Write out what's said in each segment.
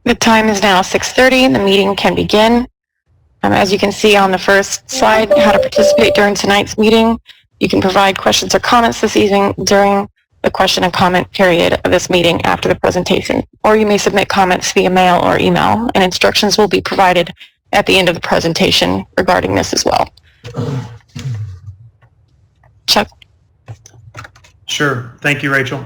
The time is now 6:30 and the meeting can begin. As you can see on the first slide, how to participate during tonight's meeting. You can provide questions or comments this evening during the question and comment period of this meeting after the presentation, or you may submit comments via mail or email, and instructions will be provided at the end of the presentation regarding this as well. Chuck? Sure. Thank you, Rachel.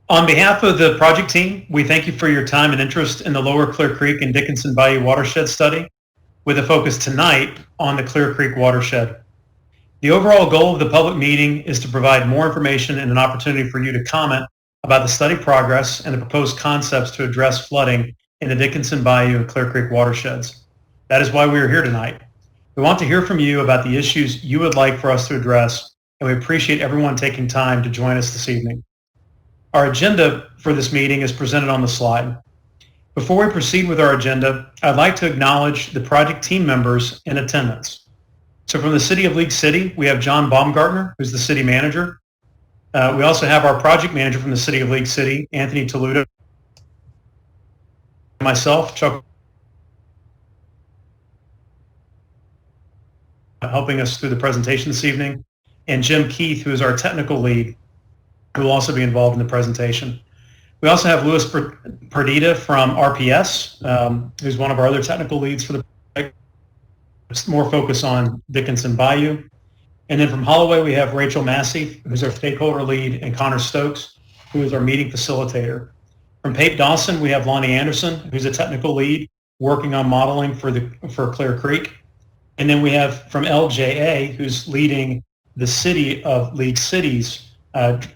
On behalf of the project team, we thank you for your time and interest in the Lower Clear Creek and Dickinson Bayou Watershed study, with a focus tonight on the Clear Creek Watershed. The overall goal of the public meeting is to provide more information and an opportunity for you to comment about the study progress and the proposed concepts to address flooding in the Dickinson Bayou and Clear Creek watersheds. That is why we are here tonight. We want to hear from you about the issues you would like for us to address, and we appreciate everyone taking time to join us this evening. Our agenda for this meeting is presented on the slide. Before we proceed with our agenda, I'd like to acknowledge the project team members in attendance. So from the City of League City, we have John Baumgartner, who's the city manager. We also have our project manager from the City of League City, Anthony Toludo. Myself, Chuck, helping us through the presentation this evening, and Jim Keith, who is our technical lead, who will also be involved in the presentation. We also have Louis Perdita from RPS, who's one of our other technical leads for the project. More focus on Dickinson Bayou. And then from Holloway, we have Rachel Massey, who's our stakeholder lead, and Connor Stokes, who is our meeting facilitator. From Pape Dawson, we have Lonnie Anderson, who's a technical lead working on modeling for Clear Creek. And then we have from LJA, who's leading the City of League City's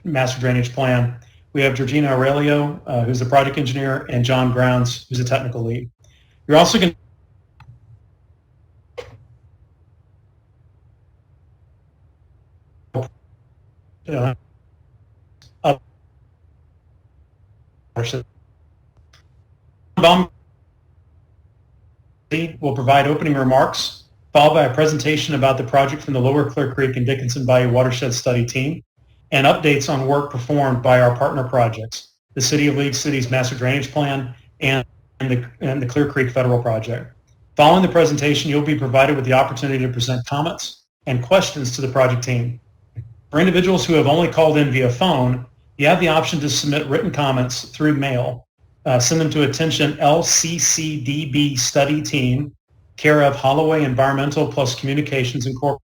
master drainage plan. We have Georgina Aurelio, who's the project engineer, and John Grounds, who's a technical lead. You're also going to will provide opening remarks, followed by a presentation about the project from the Lower Clear Creek and Dickinson Bayou Watershed Study Team, and updates on work performed by our partner projects, the City of League City's Master Drainage Plan and the Clear Creek Federal Project. Following the presentation, you'll be provided with the opportunity to present comments and questions to the project team. For individuals who have only called in via phone, you have the option to submit written comments through mail. Send them to attention LCCDB Study Team, care of Holloway Environmental Plus Communications Incorporated,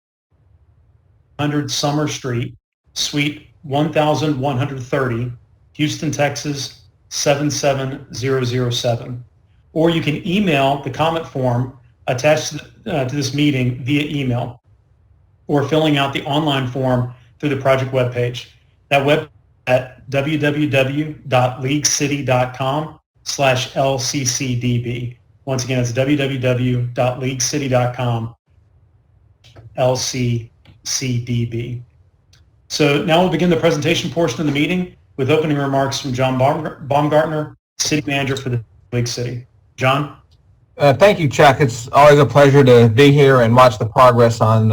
100 Summer Street, Suite 1130, Houston, Texas 77007. Or you can email the comment form attached to this meeting via email, or filling out the online form through the project webpage. That web at www.leaguecity.com/LCCDB. Once again, it's www.leaguecity.com/LCCDB. So now we'll begin the presentation portion of the meeting with opening remarks from John Baumgartner, City Manager for the League City. John? Thank you, Chuck. It's always a pleasure to be here and watch the progress on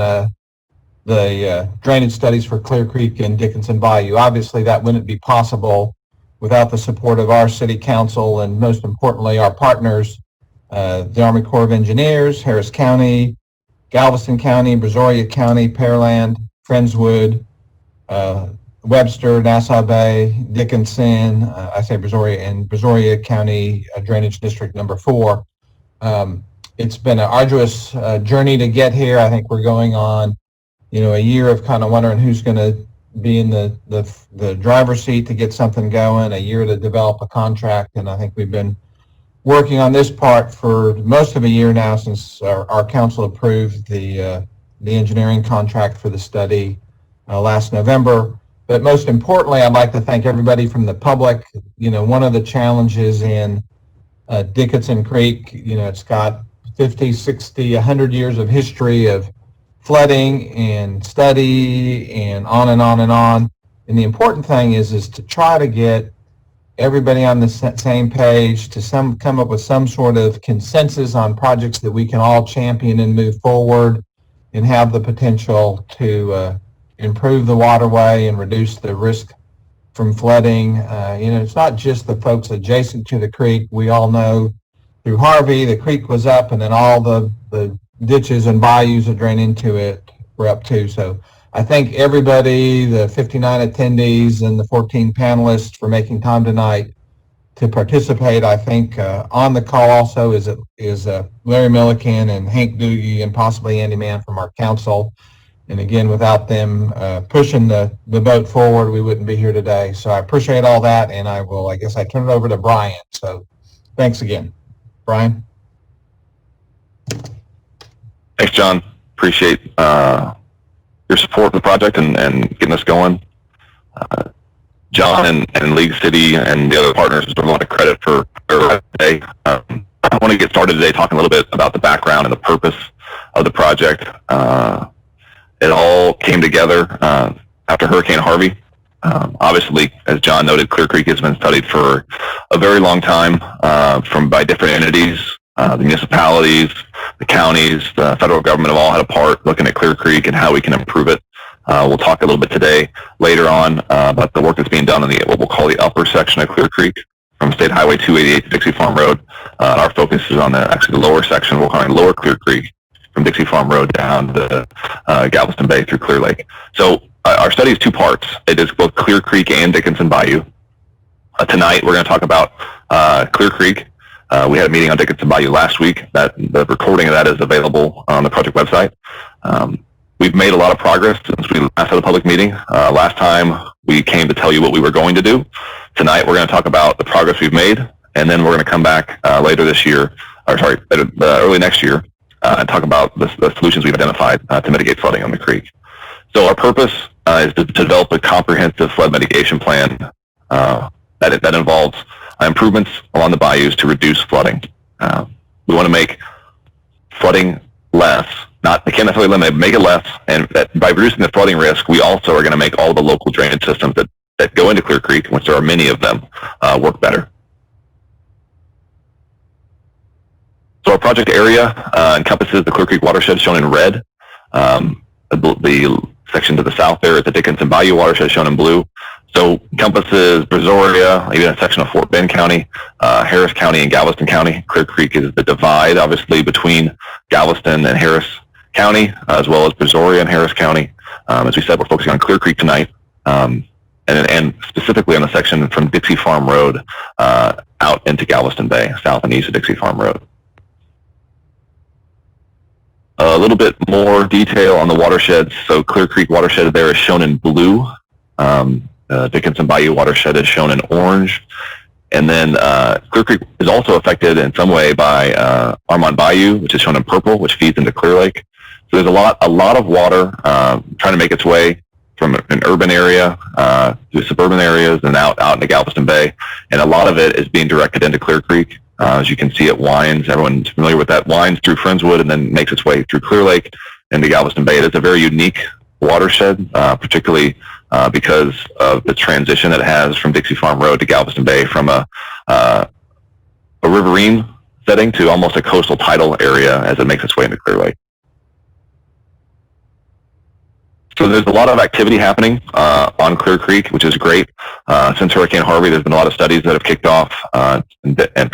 the drainage studies for Clear Creek and Dickinson Bayou. Obviously, that wouldn't be possible without the support of our City Council and, most importantly, our partners, the Army Corps of Engineers, Harris County, Galveston County, Brazoria County, Pearland, Friendswood, Webster, Nassau Bay, Dickinson, I say Brazoria, and Brazoria County Drainage District number 4. It's been an arduous journey to get here. I think we're going on, a year of kind of wondering who's going to be in the driver's seat to get something going, a year to develop a contract, and I think we've been working on this part for most of a year now since our council approved the engineering contract for the study last November. But most importantly, I'd like to thank everybody from the public. One of the challenges in Dickinson Creek, it's got 50, 60, 100 years of history of flooding and study and on and on and on. And the important thing is to try to get everybody on the same page, to come up with some sort of consensus on projects that we can all champion and move forward and have the potential to improve the waterway and reduce the risk from flooding. It's not just the folks adjacent to the creek. We all know through Harvey, the creek was up, and then all the ditches and bayous that drain into it were up too. So I thank everybody, the 59 attendees and the 14 panelists for making time tonight to participate. I think on the call also is Larry Milliken and Hank Doogie and possibly Andy Mann from our council. And again, without them pushing the boat forward, we wouldn't be here today. So I appreciate all that, and I turn it over to Brian. So thanks again. Brian? Thanks, John. Appreciate your support of the project and getting us going. John and League City and the other partners deserve a lot of credit for today. I want to get started today talking a little bit about the background and the purpose of the project. It all came together after Hurricane Harvey. Obviously, as John noted, Clear Creek has been studied for a very long time by different entities. The municipalities, the counties, the federal government have all had a part looking at Clear Creek and how we can improve it. We'll talk a little bit today, later on, about the work that's being done on what we'll call the upper section of Clear Creek from State Highway 288 to Dixie Farm Road. Our focus is on the lower section, we're calling Lower Clear Creek, from Dixie Farm Road down to Galveston Bay through Clear Lake. So our study is two parts. It is both Clear Creek and Dickinson Bayou. Tonight we're going to talk about Clear Creek. We had a meeting on Dickinson Bayou last week. The recording of that is available on the project website. We've made a lot of progress since we last had a public meeting. Last time we came to tell you what we were going to do. Tonight we're going to talk about the progress we've made, and then we're going to come back early next year, and talk about the solutions we've identified to mitigate flooding on the creek. So our purpose is to develop a comprehensive flood mitigation plan that involves improvements along the bayous to reduce flooding. We want to make flooding less. They can't necessarily limit it, make it less, and by reducing the flooding risk, we also are going to make all the local drainage systems that go into Clear Creek, which there are many of them, work better. So our project area encompasses the Clear Creek Watershed, shown in red. The section to the south there is the Dickinson Bayou Watershed, shown in blue. So encompasses Brazoria, even a section of Fort Bend County, Harris County, and Galveston County. Clear Creek is the divide, obviously, between Galveston and Harris County, as well as Brazoria and Harris County. As we said, we're focusing on Clear Creek tonight, and specifically on the section from Dixie Farm Road out into Galveston Bay, south and east of Dixie Farm Road. A little bit more detail on the watersheds. So Clear Creek Watershed there is shown in blue. Dickinson Bayou Watershed is shown in orange. And then Clear Creek is also affected in some way by Armand Bayou, which is shown in purple, which feeds into Clear Lake. So there's a lot of water trying to make its way from an urban area to suburban areas and out into Galveston Bay. And a lot of it is being directed into Clear Creek. As you can see, it winds. Everyone's familiar with that. Winds through Friendswood and then makes its way through Clear Lake into Galveston Bay. It is a very unique watershed, particularly because of the transition that it has from Dixie Farm Road to Galveston Bay, from a riverine setting to almost a coastal tidal area as it makes its way into Clear Lake. So there's a lot of activity happening on Clear Creek, which is great. Since Hurricane Harvey, there's been a lot of studies that have kicked off and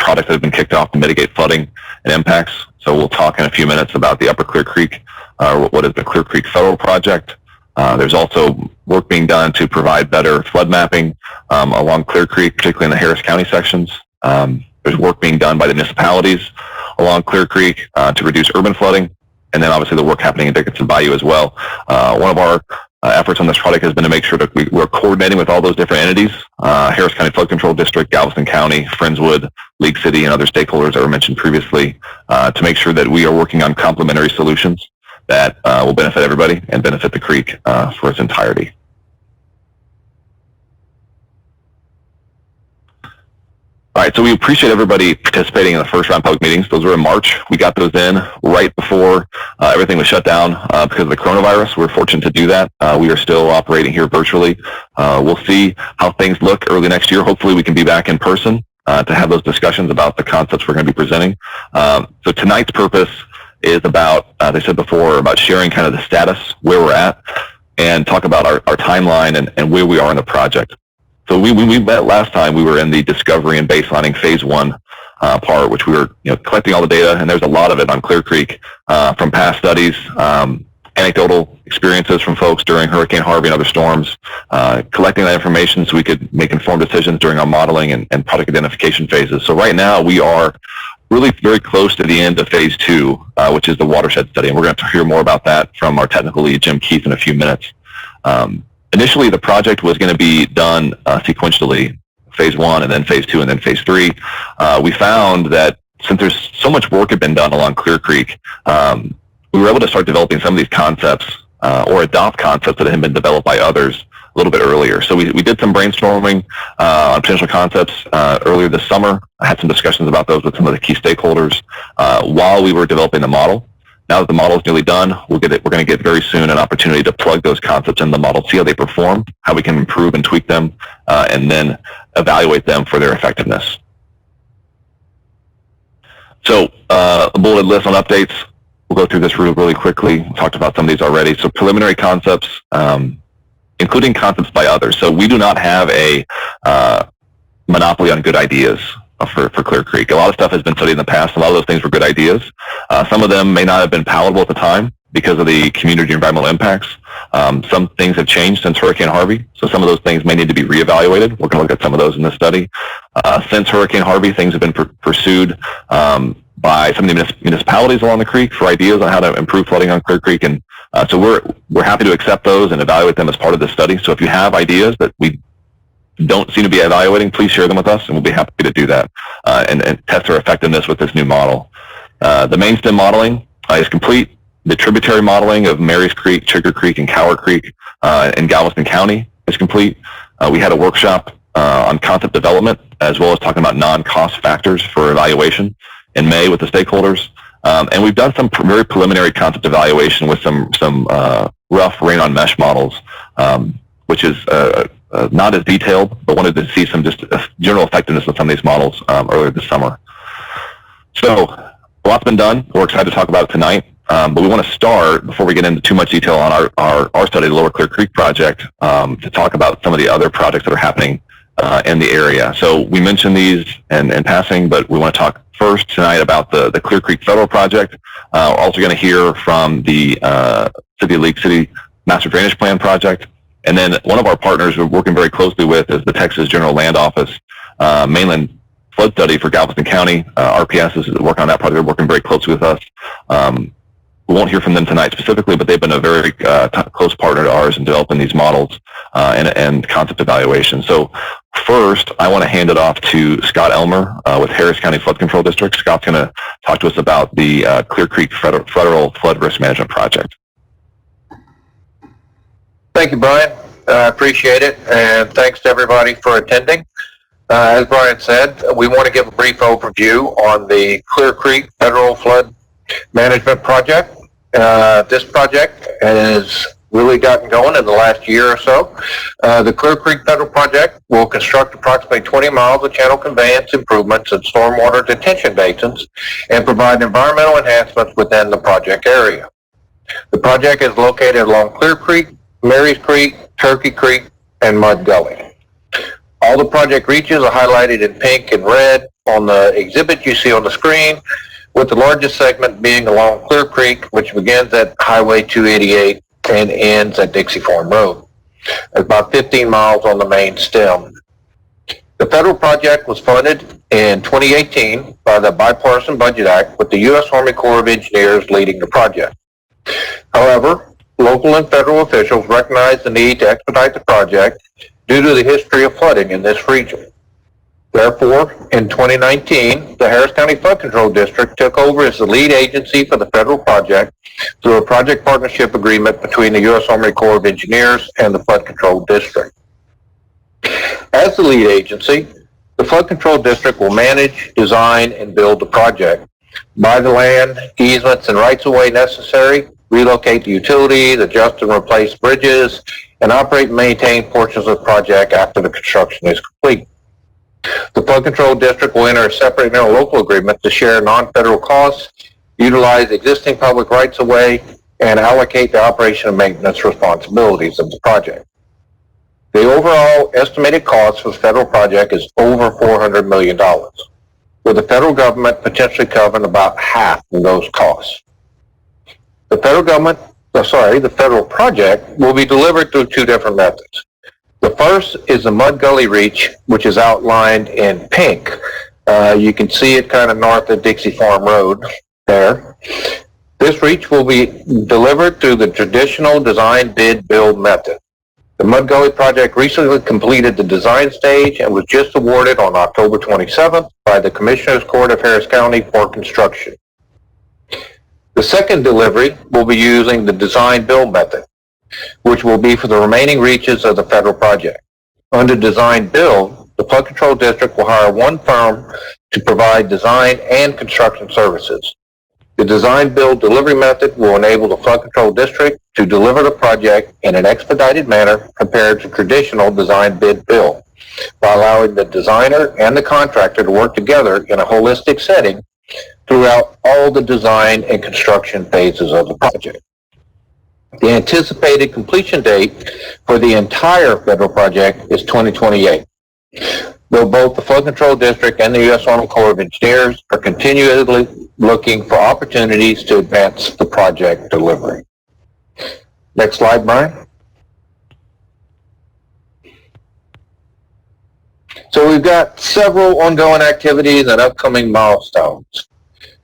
projects that have been kicked off to mitigate flooding and impacts. So we'll talk in a few minutes about the Upper Clear Creek, what is the Clear Creek Federal Project. There's also work being done to provide better flood mapping along Clear Creek, particularly in the Harris County sections. There's work being done by the municipalities along Clear Creek to reduce urban flooding. And then obviously the work happening in Dickinson Bayou as well. One of our efforts on this project has been to make sure that we're coordinating with all those different entities, Harris County Flood Control District, Galveston County, Friendswood, League City, and other stakeholders that were mentioned previously, to make sure that we are working on complementary solutions that will benefit everybody and benefit the creek for its entirety. All right, so we appreciate everybody participating in the first round public meetings. Those were in March. We got those in right before everything was shut down because of the coronavirus. We're fortunate to do that. We are still operating here virtually. We'll see how things look early next year. Hopefully we can be back in person to have those discussions about the concepts we're going to be presenting. So tonight's purpose is about, as I said before, about sharing kind of the status, where we're at, and talk about our timeline and where we are in the project. So we met last time. We were in the discovery and baselining phase 1 part, which we were collecting all the data, and there's a lot of it on Clear Creek from past studies, anecdotal experiences from folks during Hurricane Harvey and other storms, collecting that information so we could make informed decisions during our modeling and product identification phases. So right now we are really very close to the end of phase 2, which is the Watershed study, and we're going to hear more about that from our technical lead, Jim Keith, in a few minutes. Initially, the project was going to be done sequentially, phase 1 and then phase 2 and then phase 3. We found that since there's so much work had been done along Clear Creek, we were able to start developing some of these concepts or adopt concepts that had been developed by others a little bit earlier. So we did some brainstorming on potential concepts earlier this summer. I had some discussions about those with some of the key stakeholders while we were developing the model. Now that the model is nearly done, we're going to get very soon an opportunity to plug those concepts in the model, see how they perform, how we can improve and tweak them, and then evaluate them for their effectiveness. So a bulleted list on updates. We'll go through this really quickly. We talked about some of these already. So preliminary concepts, including concepts by others. So we do not have a monopoly on good ideas for Clear Creek. A lot of stuff has been studied in the past. A lot of those things were good ideas. Some of them may not have been palatable at the time because of the community environmental impacts. Some things have changed since Hurricane Harvey, so some of those things may need to be reevaluated. We're going to look at some of those in this study. Since Hurricane Harvey, things have been pursued by some of the municipalities along the creek for ideas on how to improve flooding on Clear Creek, and so we're happy to accept those and evaluate them as part of this study. So if you have ideas that we don't seem to be evaluating, please share them with us, and we'll be happy to do that and test their effectiveness with this new model. The main stem modeling is complete. The tributary modeling of Marys Creek, Chigger Creek, and Cower Creek in Galveston County is complete. We had a workshop on concept development as well as talking about non-cost factors for evaluation in May with the stakeholders. And we've done some very preliminary concept evaluation with some rough rain-on mesh models, which is not as detailed, but wanted to see some just general effectiveness of some of these models earlier this summer. So a lot's been done. We're excited to talk about it tonight. But we want to start, before we get into too much detail on our study, the Lower Clear Creek project, to talk about some of the other projects that are happening in the area. So we mentioned these in passing, but we want to talk first tonight about the Clear Creek Federal Project. We're also going to hear from the City of League City Master Drainage Plan Project. And then one of our partners we're working very closely with is the Texas General Land Office Mainland Flood Study for Galveston County. RPS is working on that project. They're working very closely with us. We won't hear from them tonight specifically, but they've been a very close partner to ours in developing these models and concept evaluation. So first, I want to hand it off to Scott Elmer with Harris County Flood Control District. Scott's going to talk to us about the Clear Creek Federal Flood Risk Management Project. Thank you, Brian. I appreciate it, and thanks to everybody for attending. As Brian said, we want to give a brief overview on the Clear Creek Federal Flood Management Project. This project has really gotten going in the last year or so. The Clear Creek Federal Project will construct approximately 20 miles of channel conveyance improvements and stormwater detention basins and provide environmental enhancements within the project area. The project is located along Clear Creek, Marys Creek, Turkey Creek, and Mud Gully. All the project reaches are highlighted in pink and red on the exhibit you see on the screen, with the largest segment being along Clear Creek, which begins at Highway 288 and ends at Dixie Farm Road. It's about 15 miles on the main stem. The federal project was funded in 2018 by the Bipartisan Budget Act, with the U.S. Army Corps of Engineers leading the project. However, local and federal officials recognized the need to expedite the project due to the history of flooding in this region. Therefore, in 2019, the Harris County Flood Control District took over as the lead agency for the federal project through a project partnership agreement between the U.S. Army Corps of Engineers and the Flood Control District. As the lead agency, the Flood Control District will manage, design, and build the project, buy the land, easements, and rights-of-way necessary, relocate the utilities, adjust and replace bridges, and operate and maintain portions of the project after the construction is complete. The Flood Control District will enter a separate interlocal agreement to share non-federal costs, utilize existing public rights-of-way, and allocate the operation and maintenance responsibilities of the project. The overall estimated cost for the federal project is over $400 million. with the federal government potentially covering about half of those costs. The federal project will be delivered through two different methods. The first is the Mud Gully Reach, which is outlined in pink. You can see it kind of north of Dixie Farm Road there. This reach will be delivered through the traditional design bid build method. The Mud Gully project recently completed the design stage and was just awarded on October 27th by the Commissioners Court of Harris County for construction. The second delivery will be using the design build method, which will be for the remaining reaches of the federal project. Under design build, the Flood Control District will hire one firm to provide design and construction services. The design build delivery method will enable the Flood Control District to deliver the project in an expedited manner compared to traditional design bid build, by allowing the designer and the contractor to work together in a holistic setting throughout all the design and construction phases of the project. The anticipated completion date for the entire federal project is 2028, though both the Flood Control District and the U.S. Army Corps of Engineers are continually looking for opportunities to advance the project delivery. Next slide, Brian. So we've got several ongoing activities and upcoming milestones.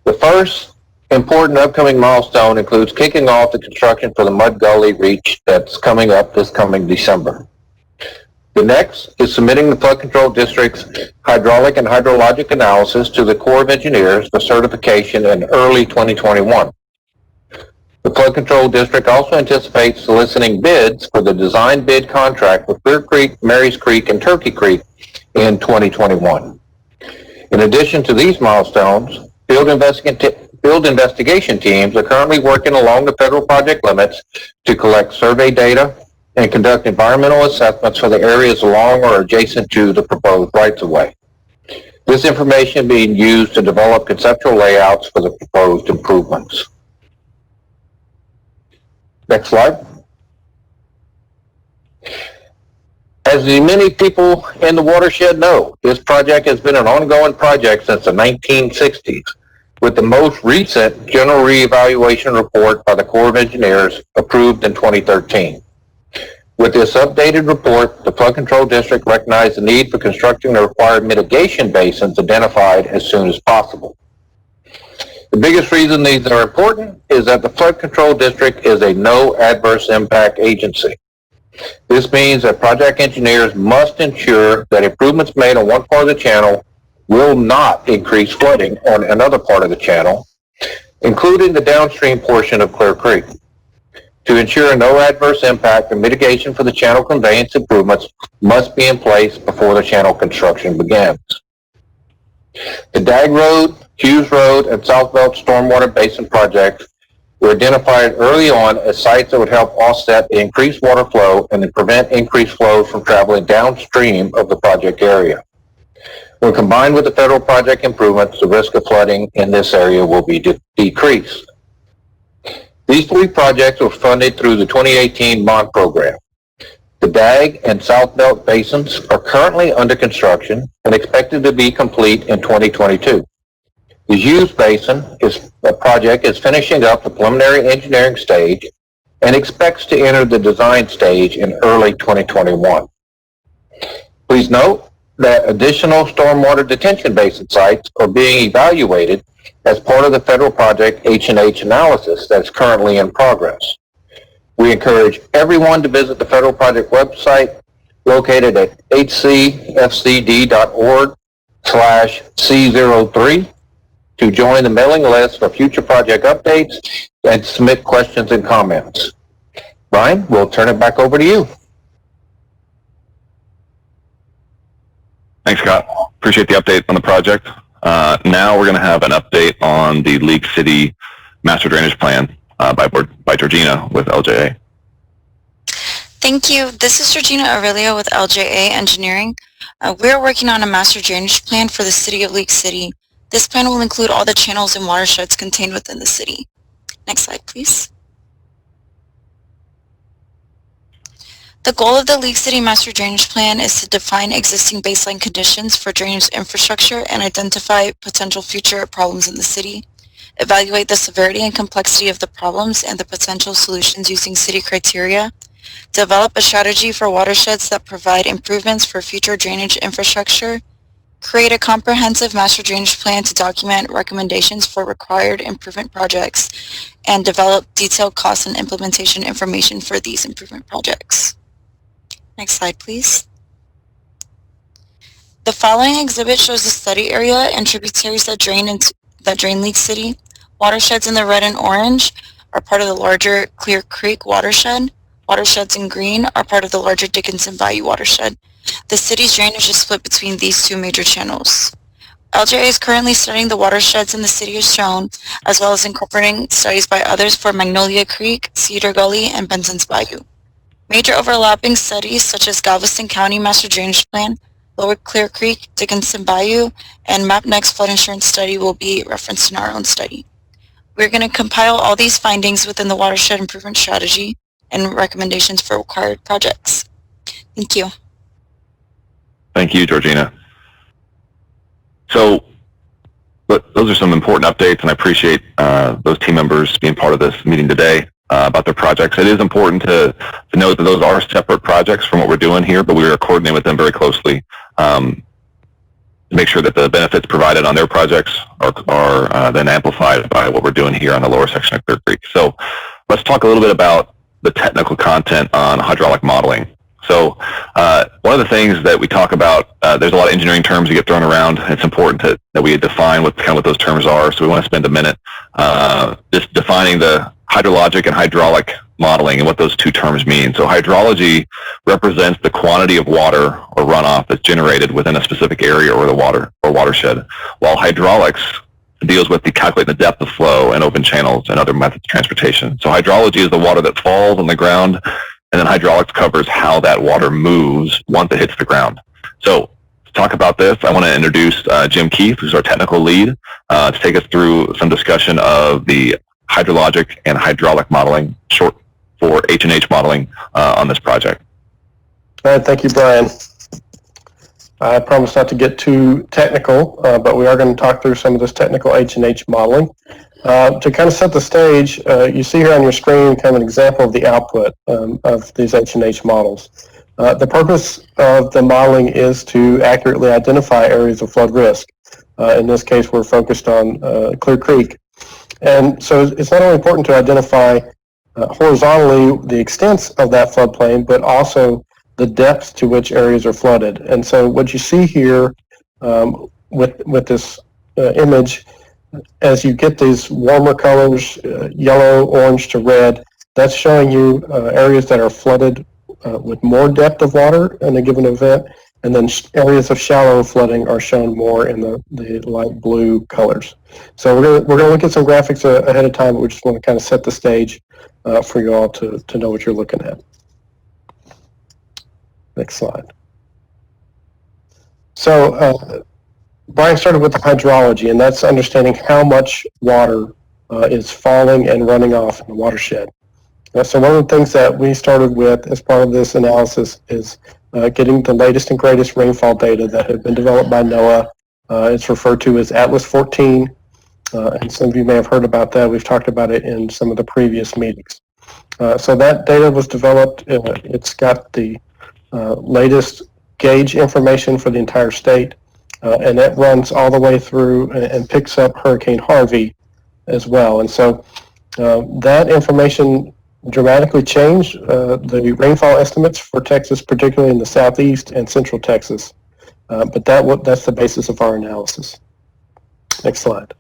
The first important upcoming milestone includes kicking off the construction for the Mud Gully Reach that's coming up this coming December. The next is submitting the Flood Control District's hydraulic and hydrologic analysis to the Corps of Engineers for certification in early 2021. The Flood Control District also anticipates soliciting bids for the design bid contract with Clear Creek, Marys Creek, and Turkey Creek in 2021. In addition to these milestones, field investigation teams are currently working along the federal project limits to collect survey data and conduct environmental assessments for the areas along or adjacent to the proposed rights-of-way. This information being used to develop conceptual layouts for the proposed improvements. Next slide. As many people in the watershed know, this project has been an ongoing project since the 1960s, with the most recent general reevaluation report by the Corps of Engineers approved in 2013. With this updated report, the Flood Control District recognized the need for constructing the required mitigation basins identified as soon as possible. The biggest reason these are important is that the Flood Control District is a no adverse impact agency. This means that project engineers must ensure that improvements made on one part of the channel will not increase flooding on another part of the channel, including the downstream portion of Clear Creek. To ensure no adverse impact, the mitigation for the channel conveyance improvements must be in place before the channel construction begins. The Dag Road, Hughes Road, and South Belt Stormwater Basin projects were identified early on as sites that would help offset the increased water flow and then prevent increased flows from traveling downstream of the project area. When combined with the federal project improvements, the risk of flooding in this area will be decreased. These three projects were funded through the 2018 bond program. The Dag and South Belt basins are currently under construction and expected to be complete in 2022. The Hughes Basin project is finishing up the preliminary engineering stage and expects to enter the design stage in early 2021. Please note that additional stormwater detention basin sites are being evaluated as part of the federal project H&H analysis that is currently in progress. We encourage everyone to visit the federal project website located at hcfcd.org/C03 to join the mailing list for future project updates and submit questions and comments. Brian, we'll turn it back over to you. Thanks, Scott. Appreciate the update on the project. Now we're going to have an update on the League City Master Drainage Plan by Georgina with LJA. Thank you. This is Georgina Aurelio with LJA Engineering. We're working on a master drainage plan for the city of League City. This plan will include all the channels and watersheds contained within the city. Next slide, please. The goal of the League City Master Drainage Plan is to define existing baseline conditions for drainage infrastructure and identify potential future problems in the city, evaluate the severity and complexity of the problems and the potential solutions using city criteria, develop a strategy for watersheds that provide improvements for future drainage infrastructure, create a comprehensive master drainage plan to document recommendations for required improvement projects, and develop detailed cost and implementation information for these improvement projects. Next slide, please. The following exhibit shows the study area and tributaries that drain League City. Watersheds in the red and orange are part of the larger Clear Creek watershed. Watersheds in green are part of the larger Dickinson Bayou watershed. The city's drainage is split between these two major channels. LJA is currently studying the watersheds in the city as shown, as well as incorporating studies by others for Magnolia Creek, Cedar Gully, and Benson's Bayou. Major overlapping studies such as Galveston County Master Drainage Plan, Lower Clear Creek, Dickinson Bayou, and MapNext Flood Insurance Study will be referenced in our own study. We're going to compile all these findings within the Watershed Improvement Strategy and recommendations for required projects. Thank you. Thank you, Georgina. So those are some important updates, and I appreciate those team members being part of this meeting today about their projects. It is important to note that those are separate projects from what we're doing here, but we are coordinating with them very closely to make sure that the benefits provided on their projects are then amplified by what we're doing here on the lower section of Clear Creek. So let's talk a little bit about the technical content on hydraulic modeling. So one of the things that we talk about, there's a lot of engineering terms that get thrown around. It's important that we define what those terms are. So we want to spend a minute just defining the hydrologic and hydraulic modeling and what those two terms mean. So hydrology represents the quantity of water or runoff that's generated within a specific area or the water or watershed, while hydraulics deals with calculating the depth of flow and open channels and other methods of transportation. So hydrology is the water that falls on the ground, and then hydraulics covers how that water moves once it hits the ground. So to talk about this, I want to introduce Jim Keith, who's our technical lead, to take us through some discussion of the hydrologic and hydraulic modeling, short for H&H Modeling, on this project. All right, thank you, Brian. I promise not to get too technical, but we are going to talk through some of this technical H&H modeling. To kind of set the stage, you see here on your screen kind of an example of the output of these H&H models. The purpose of the modeling is to accurately identify areas of flood risk. In this case, we're focused on Clear Creek. And so it's not only important to identify horizontally the extents of that floodplain, but also the depths to which areas are flooded. And so what you see here with this image, as you get these warmer colors, yellow, orange to red, that's showing you areas that are flooded with more depth of water in a given event, and then areas of shallow flooding are shown more in the light blue colors. So we're gonna look at some graphics ahead of time, but we just want to kind of set the stage for you all to know what you're looking at. Next slide. So Brian started with the hydrology, and that's understanding how much water is falling and running off in the watershed. So one of the things that we started with as part of this analysis is getting the latest and greatest rainfall data that have been developed by NOAA. It's referred to as Atlas 14, and some of you may have heard about that. We've talked about it in some of the previous meetings. So that data was developed. It's got the latest gauge information for the entire state, and that runs all the way through and picks up Hurricane Harvey as well. And so that information dramatically changed the rainfall estimates for Texas, particularly in the southeast and central Texas. But that's the basis of our analysis. Next slide.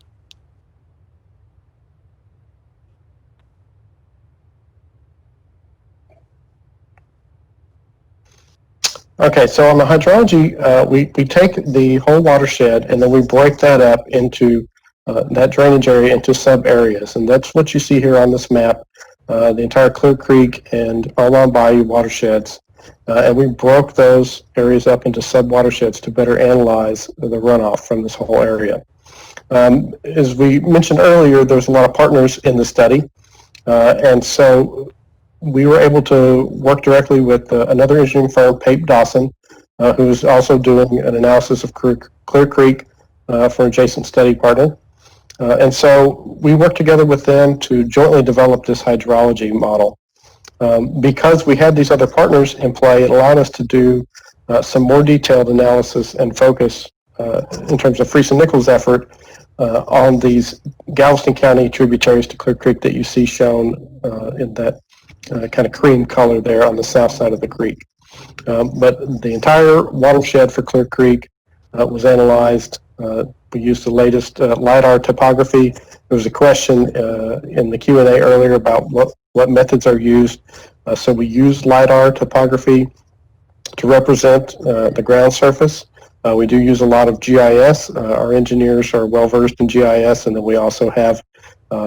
Okay, so on the hydrology, we take the whole watershed and then we break that up into that drainage area into sub-areas. And that's what you see here on this map, the entire Clear Creek and Arlon Bayou watersheds. And we broke those areas up into sub-watersheds to better analyze the runoff from this whole area. As we mentioned earlier, there's a lot of partners in the study. And so we were able to work directly with another engineering firm, Pape Dawson, who's also doing an analysis of Clear Creek for adjacent study partner. And so we worked together with them to jointly develop this hydrology model. Because we had these other partners in play, it allowed us to do some more detailed analysis and focus in terms of Freese and Nichols' effort on these Galveston County tributaries to Clear Creek that you see shown in that kind of cream color there on the south side of the creek. But the entire watershed for Clear Creek was analyzed. We used the latest LiDAR topography. There was a question in the Q&A earlier about what methods are used. So we used LiDAR topography to represent the ground surface. We do use a lot of GIS. Our engineers are well versed in GIS, and then we also have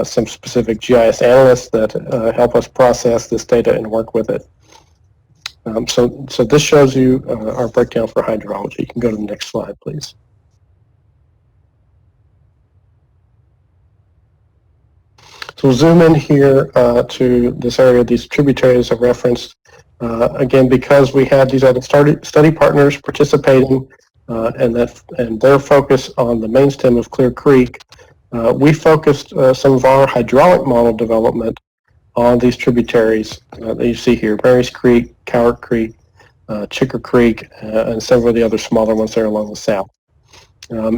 some specific GIS analysts that help us process this data and work with it. So this shows you our breakdown for hydrology. You can go to the next slide, please. So we'll zoom in here to this area. These tributaries are referenced. Again, because we had these other study partners participating and their focus on the main stem of Clear Creek, we focused some of our hydraulic model development on these tributaries that you see here: Mary's Creek, Cowart Creek, Chicker Creek, and several of the other smaller ones there along the south.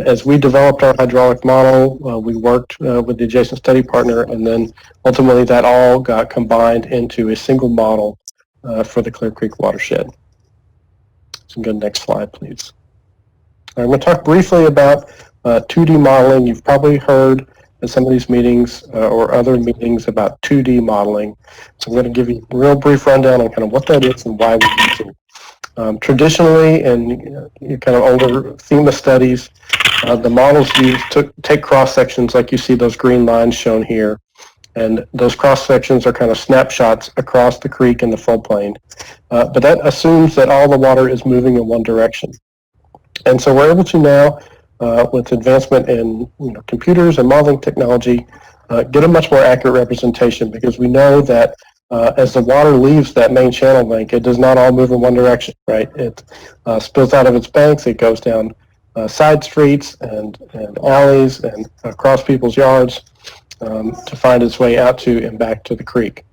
As we developed our hydraulic model, we worked with the adjacent study partner, and then ultimately that all got combined into a single model for the Clear Creek watershed. So go to the next slide, please. I'm going to talk briefly about 2D modeling. You've probably heard in some of these meetings or other meetings about 2D modeling. So I'm going to give you a real brief rundown on kind of what that is and why we use it. Traditionally, in kind of older FEMA studies, the models used to take cross sections like you see those green lines shown here, and those cross sections are kind of snapshots across the creek and the floodplain. But that assumes that all the water is moving in one direction. And so we're able to now, with advancement in computers and modeling technology, get a much more accurate representation, because we know that as the water leaves that main channel link, it does not all move in one direction, right? It spills out of its banks, it goes down side streets and alleys and across people's yards to find its way out to and back to the creek.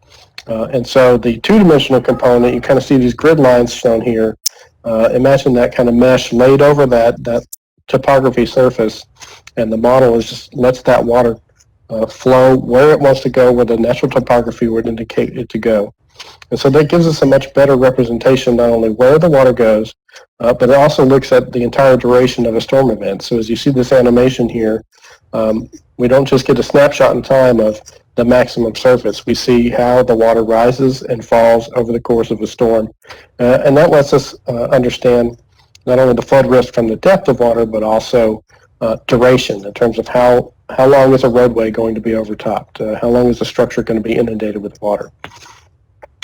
And so the two-dimensional component, you kind of see these grid lines shown here. Imagine that kind of mesh laid over that topography surface, and the model is just lets that water flow where it wants to go, where the natural topography would indicate it to go. And so that gives us a much better representation, not only where the water goes, but it also looks at the entire duration of a storm event. So as you see this animation here, we don't just get a snapshot in time of the maximum surface. We see how the water rises and falls over the course of a storm. And that lets us understand not only the flood risk from the depth of water, but also duration in terms of how long is a roadway going to be overtopped? How long is the structure going to be inundated with water?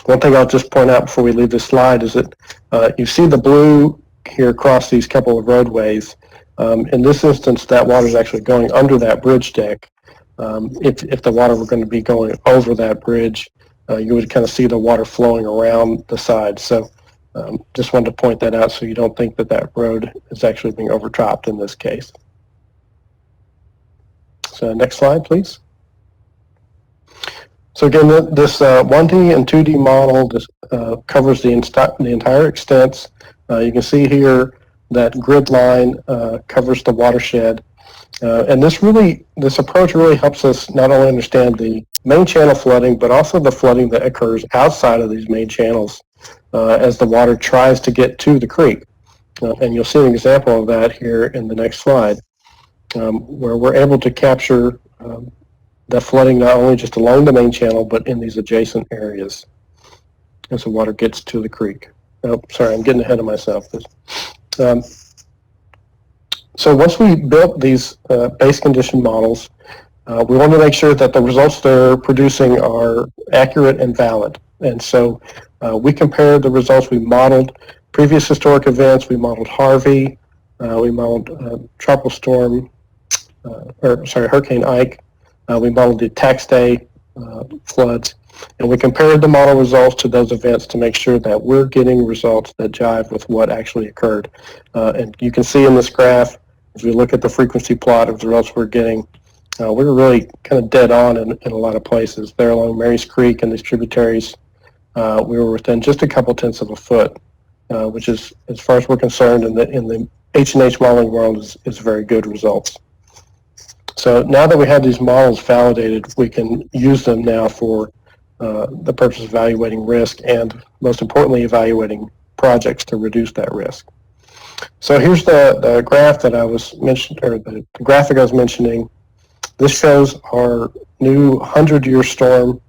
One thing I'll just point out before we leave this slide is that you see the blue here across these couple of roadways. In this instance, that water is actually going under that bridge deck. If the water were going to be going over that bridge, you would kind of see the water flowing around the side. So just wanted to point that out so you don't think that that road is actually being overtopped in this case. So next slide, please. So again, this 1D and 2D model covers the entire extent. You can see here that grid line covers the watershed. And this approach really helps us not only understand the main channel flooding, but also the flooding that occurs outside of these main channels as the water tries to get to the creek. And you'll see an example of that here in the next slide, where we're able to capture the flooding not only just along the main channel, but in these adjacent areas as the water gets to the creek. Oh, sorry, I'm getting ahead of myself. So once we built these base condition models, we want to make sure that the results they're producing are accurate and valid. And so we compared the results. We modeled previous historic events. We modeled Harvey. We modeled tropical storm, Hurricane Ike. We modeled the tax day floods. And we compared the model results to those events to make sure that we're getting results that jive with what actually occurred. And you can see in this graph, if we look at the frequency plot of the results we're getting, we're really kind of dead on in a lot of places. There along Mary's Creek and these tributaries, we were within just a couple tenths of a foot, which is, as far as we're concerned, in the H&H modeling world is very good results. So now that we have these models validated, we can use them now for the purpose of evaluating risk and, most importantly, evaluating projects to reduce that risk. So here's the graph that I was mentioning, or the graphic I was mentioning. This shows our new 100-year storm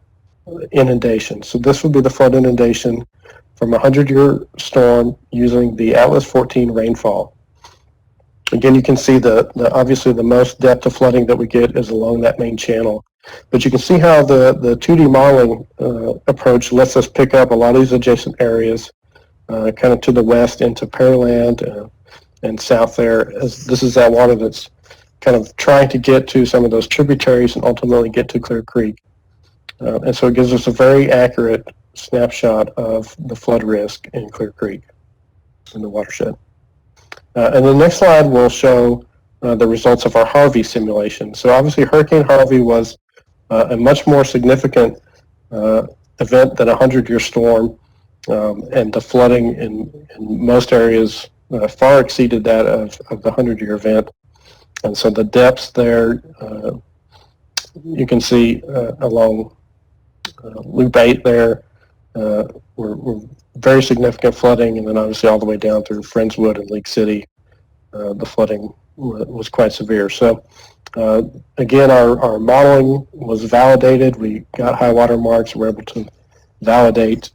inundation. So this would be the flood inundation from a 100-year storm using the Atlas 14 rainfall. Again, you can see obviously the most depth of flooding that we get is along that main channel. But you can see how the 2D modeling approach lets us pick up a lot of these adjacent areas, kind of to the west into Pearland and south there. As this is that water that's kind of trying to get to some of those tributaries and ultimately get to Clear Creek. And so it gives us a very accurate snapshot of the flood risk in Clear Creek in the watershed. And the next slide will show the results of our Harvey simulation. So obviously Hurricane Harvey was a much more significant event than a 100-year storm, and the flooding in most areas far exceeded that of the 100-year event. And so the depths there, you can see along Loop 8 there, were very significant flooding, and then obviously all the way down through Friendswood and League City, the flooding was quite severe. So again, our modeling was validated. We got high water marks. We're able to validate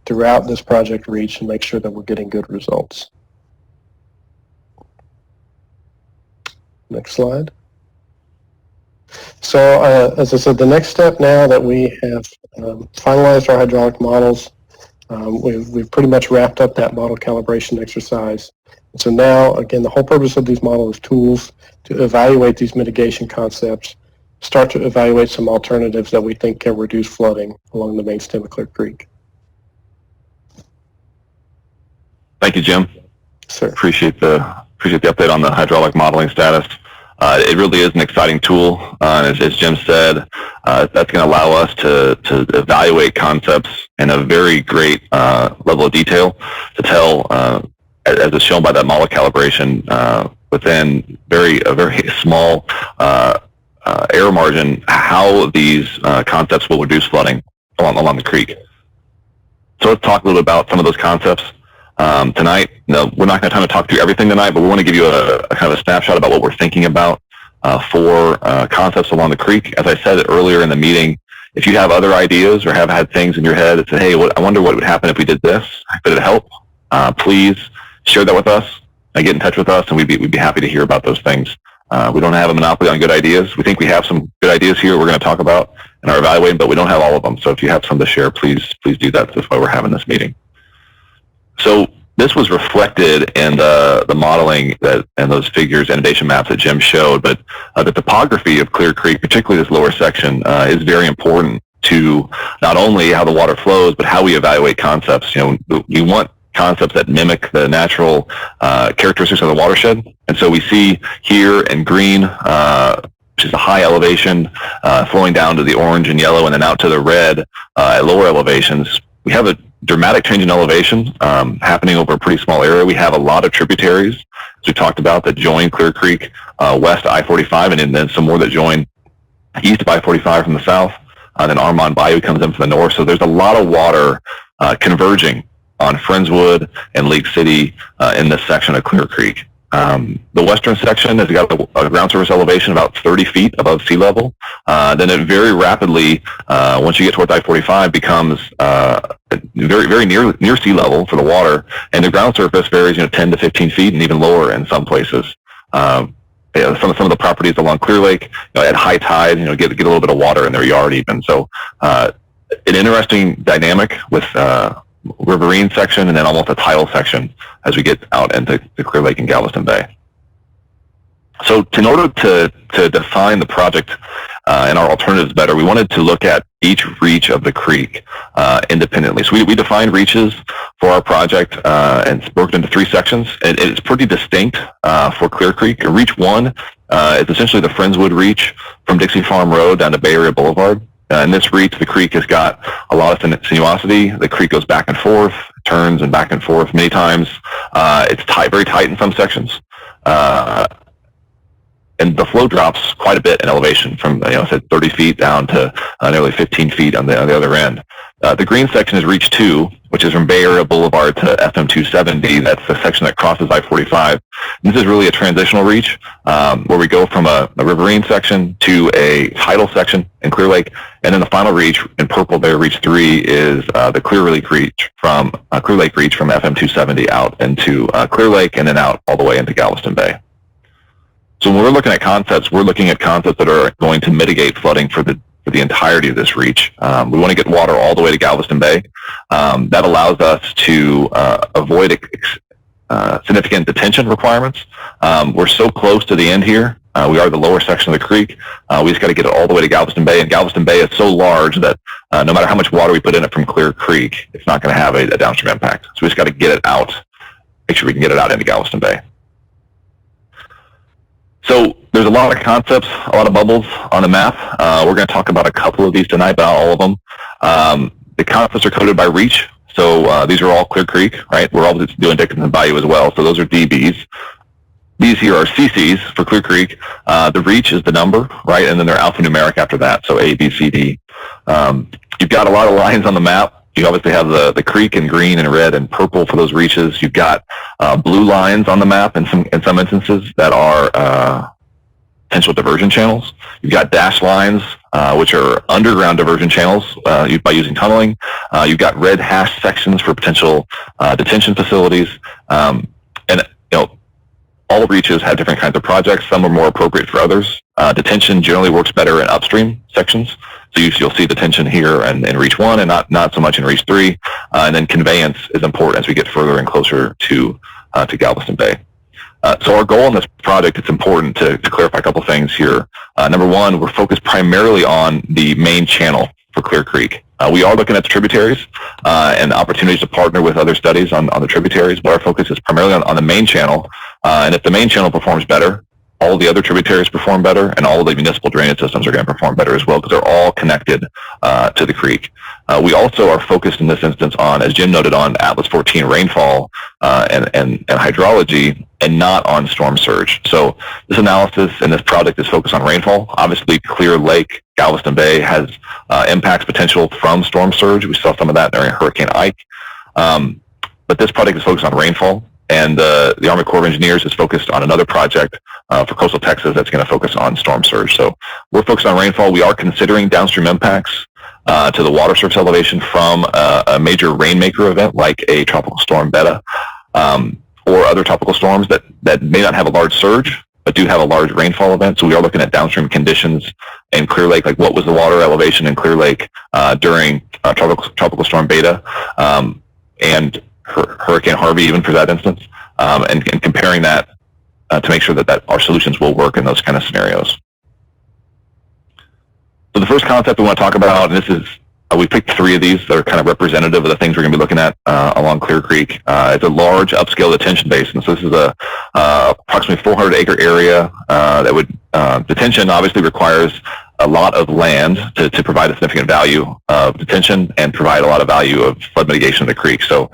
throughout this project reach and make sure that we're getting good results. Next slide. So as I said, the next step now that we have finalized our hydraulic models, we've pretty much wrapped up that model calibration exercise. And so now, again, the whole purpose of these models is tools to evaluate these mitigation concepts, start to evaluate some alternatives that we think can reduce flooding along the main stem of Clear Creek. Thank you, Jim. Sir. Appreciate the update on the hydraulic modeling status. It really is an exciting tool. As Jim said, that's going to allow us to evaluate concepts in a very great level of detail, to tell, as is shown by that model calibration, within a very small error margin, how these concepts will reduce flooding along the creek. So let's talk a little bit about some of those concepts. Tonight, no, we're not going to have time to talk through everything tonight, but we want to give you a kind of a snapshot about what we're thinking about for concepts along the creek. As I said earlier in the meeting, if you have other ideas or have had things in your head that say, hey, I wonder what would happen if we did this, could it help? Please share that with us and get in touch with us, and we'd be happy to hear about those things. We don't have a monopoly on good ideas. We think we have some good ideas here we're going to talk about and are evaluating, but we don't have all of them. So if you have some to share, please do that. That's why we're having this meeting. So this was reflected in the modeling and those figures, inundation maps that Jim showed, but the topography of Clear Creek, particularly this lower section, is very important to not only how the water flows, but how we evaluate concepts. You know, you want concepts that mimic the natural characteristics of the watershed. And so we see here in green, which is a high elevation, flowing down to the orange and yellow and then out to the red at lower elevations. We have a dramatic change in elevation happening over a pretty small area. We have a lot of tributaries, as we talked about, that join Clear Creek west I-45, and then some more that join east of I-45 from the south. Then Armand Bayou comes in from the north. So there's a lot of water converging on Friendswood and League City in this section of Clear Creek. The western section has got a ground surface elevation about 30 feet above sea level. Then it very rapidly, once you get towards I-45, becomes very near sea level for the water, and the ground surface varies 10 to 15 feet and even lower in some places. Some of the properties along Clear Lake, at high tide, get a little bit of water in their yard even. So an interesting dynamic with riverine section and then almost a tidal section as we get out into the Clear Lake and Galveston Bay. So in order to define the project and our alternatives better, we wanted to look at each reach of the creek independently. So we defined reaches for our project and broke it into 3 sections. It's pretty distinct for Clear Creek. Reach 1 is essentially the Friendswood Reach from Dixie Farm Road down to Bay Area Boulevard. In this reach, the creek has got a lot of sinuosity. The creek goes back and forth, turns and back and forth many times. It's very tight in some sections. And the flow drops quite a bit in elevation from, I said 30 feet down to nearly 15 feet on the other end. The green section is Reach 2, which is from Bay Area Boulevard to FM 270. That's the section that crosses I-45. This is really a transitional reach where we go from a riverine section to a tidal section in Clear Lake. And then the final reach in purple there, Reach 3, is the Clear Lake reach from FM 270 out into Clear Lake and then out all the way into Galveston Bay. So when we're looking at concepts, we're looking at concepts that are going to mitigate flooding for the entirety of this reach. We want to get water all the way to Galveston Bay. That allows us to avoid significant detention requirements. We're so close to the end here. We are the lower section of the creek. We just got to get it all the way to Galveston Bay, and Galveston Bay is so large that no matter how much water we put in it from Clear Creek, it's not going to have a downstream impact. So we just got to get it out, make sure we can get it out into Galveston Bay. So there's a lot of concepts, a lot of bubbles on the map. We're going to talk about a couple of these tonight, but not all of them. The concepts are coded by reach. So these are all Clear Creek, right? We're all doing Dickinson and Bayou as well. So those are DBs. These here are CCs for Clear Creek. The reach is the number, right? And then they're alphanumeric after that. So A, B, C, D. You've got a lot of lines on the map. You obviously have the creek in green and red and purple for those reaches. You've got blue lines on the map in some instances that are potential diversion channels. You've got dashed lines, which are underground diversion channels by using tunneling. You've got red hash sections for potential detention facilities. And all reaches have different kinds of projects. Some are more appropriate for others. Detention generally works better in upstream sections. So you'll see detention here and in Reach 1 and not so much in Reach 3. And then conveyance is important as we get further and closer to Galveston Bay. So our goal in this project, it's important to clarify a couple things here. Number one, we're focused primarily on the main channel for Clear Creek. We are looking at the tributaries and opportunities to partner with other studies on the tributaries, but our focus is primarily on the main channel. And if the main channel performs better, all the other tributaries perform better, and all of the municipal drainage systems are going to perform better as well because they're all connected to the creek. We also are focused in this instance on, as Jim noted, on Atlas 14 rainfall and hydrology, and not on storm surge. So this analysis and this project is focused on rainfall. Obviously, Clear Lake, Galveston Bay has impacts potential from storm surge. We saw some of that during Hurricane Ike. But this project is focused on rainfall. And the Army Corps of Engineers is focused on another project for coastal Texas that's going to focus on storm surge. So we're focused on rainfall. We are considering downstream impacts to the water surface elevation from a major rainmaker event like a tropical storm Beta or other tropical storms that may not have a large surge but do have a large rainfall event. So we are looking at downstream conditions in Clear Lake, like what was the water elevation in Clear Lake during tropical storm Beta and Hurricane Harvey, even for that instance, and comparing that to make sure that our solutions will work in those kind of scenarios. So the first concept we want to talk about, and this is, we picked 3 of these that are kind of representative of the things we're going to be looking at along Clear Creek. It's a large upscale detention basin. So this is a approximately 400-acre area that would, detention obviously requires a lot of land to provide a significant value of detention and provide a lot of value of flood mitigation of the creek. So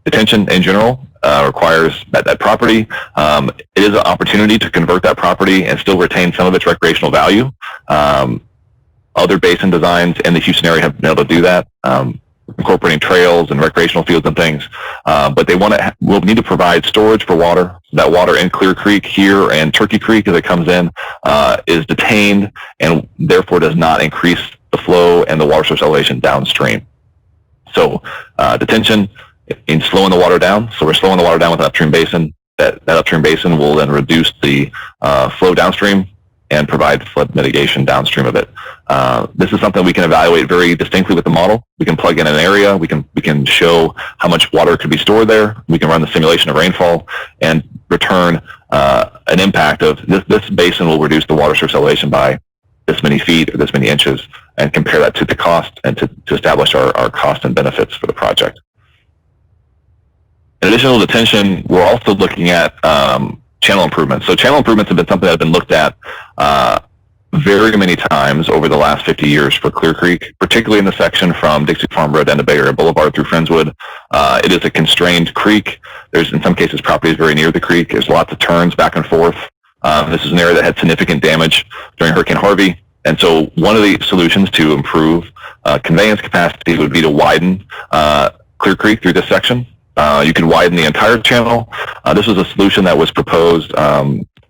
detention in general requires that property. It is an opportunity to convert that property and still retain some of its recreational value. Other basin designs in the Houston area have been able to do that, incorporating trails and recreational fields and things. But we'll need to provide storage for water. That water in Clear Creek here and Turkey Creek as it comes in is detained and therefore does not increase the flow and the water source elevation downstream. So detention in slowing the water down. So we're slowing the water down with an upstream basin. That upstream basin will then reduce the flow downstream and provide flood mitigation downstream of it. This is something we can evaluate very distinctly with the model. We can plug in an area, we can show how much water could be stored there, we can run the simulation of rainfall and return an impact of this basin will reduce the water surface elevation by this many feet or this many inches, and compare that to the cost and to establish our cost and benefits for the project. In addition to detention, we're also looking at channel improvements. So channel improvements have been something that have been looked at very many times over the last 50 years for Clear Creek, particularly in the section from Dixie Farm Road down to Bayou Boulevard through Friendswood. It is a constrained creek. There's, in some cases, properties very near the creek. There's lots of turns back and forth. This is an area that had significant damage during Hurricane Harvey. And so one of the solutions to improve conveyance capacity would be to widen Clear Creek through this section. You could widen the entire channel. This was a solution that was proposed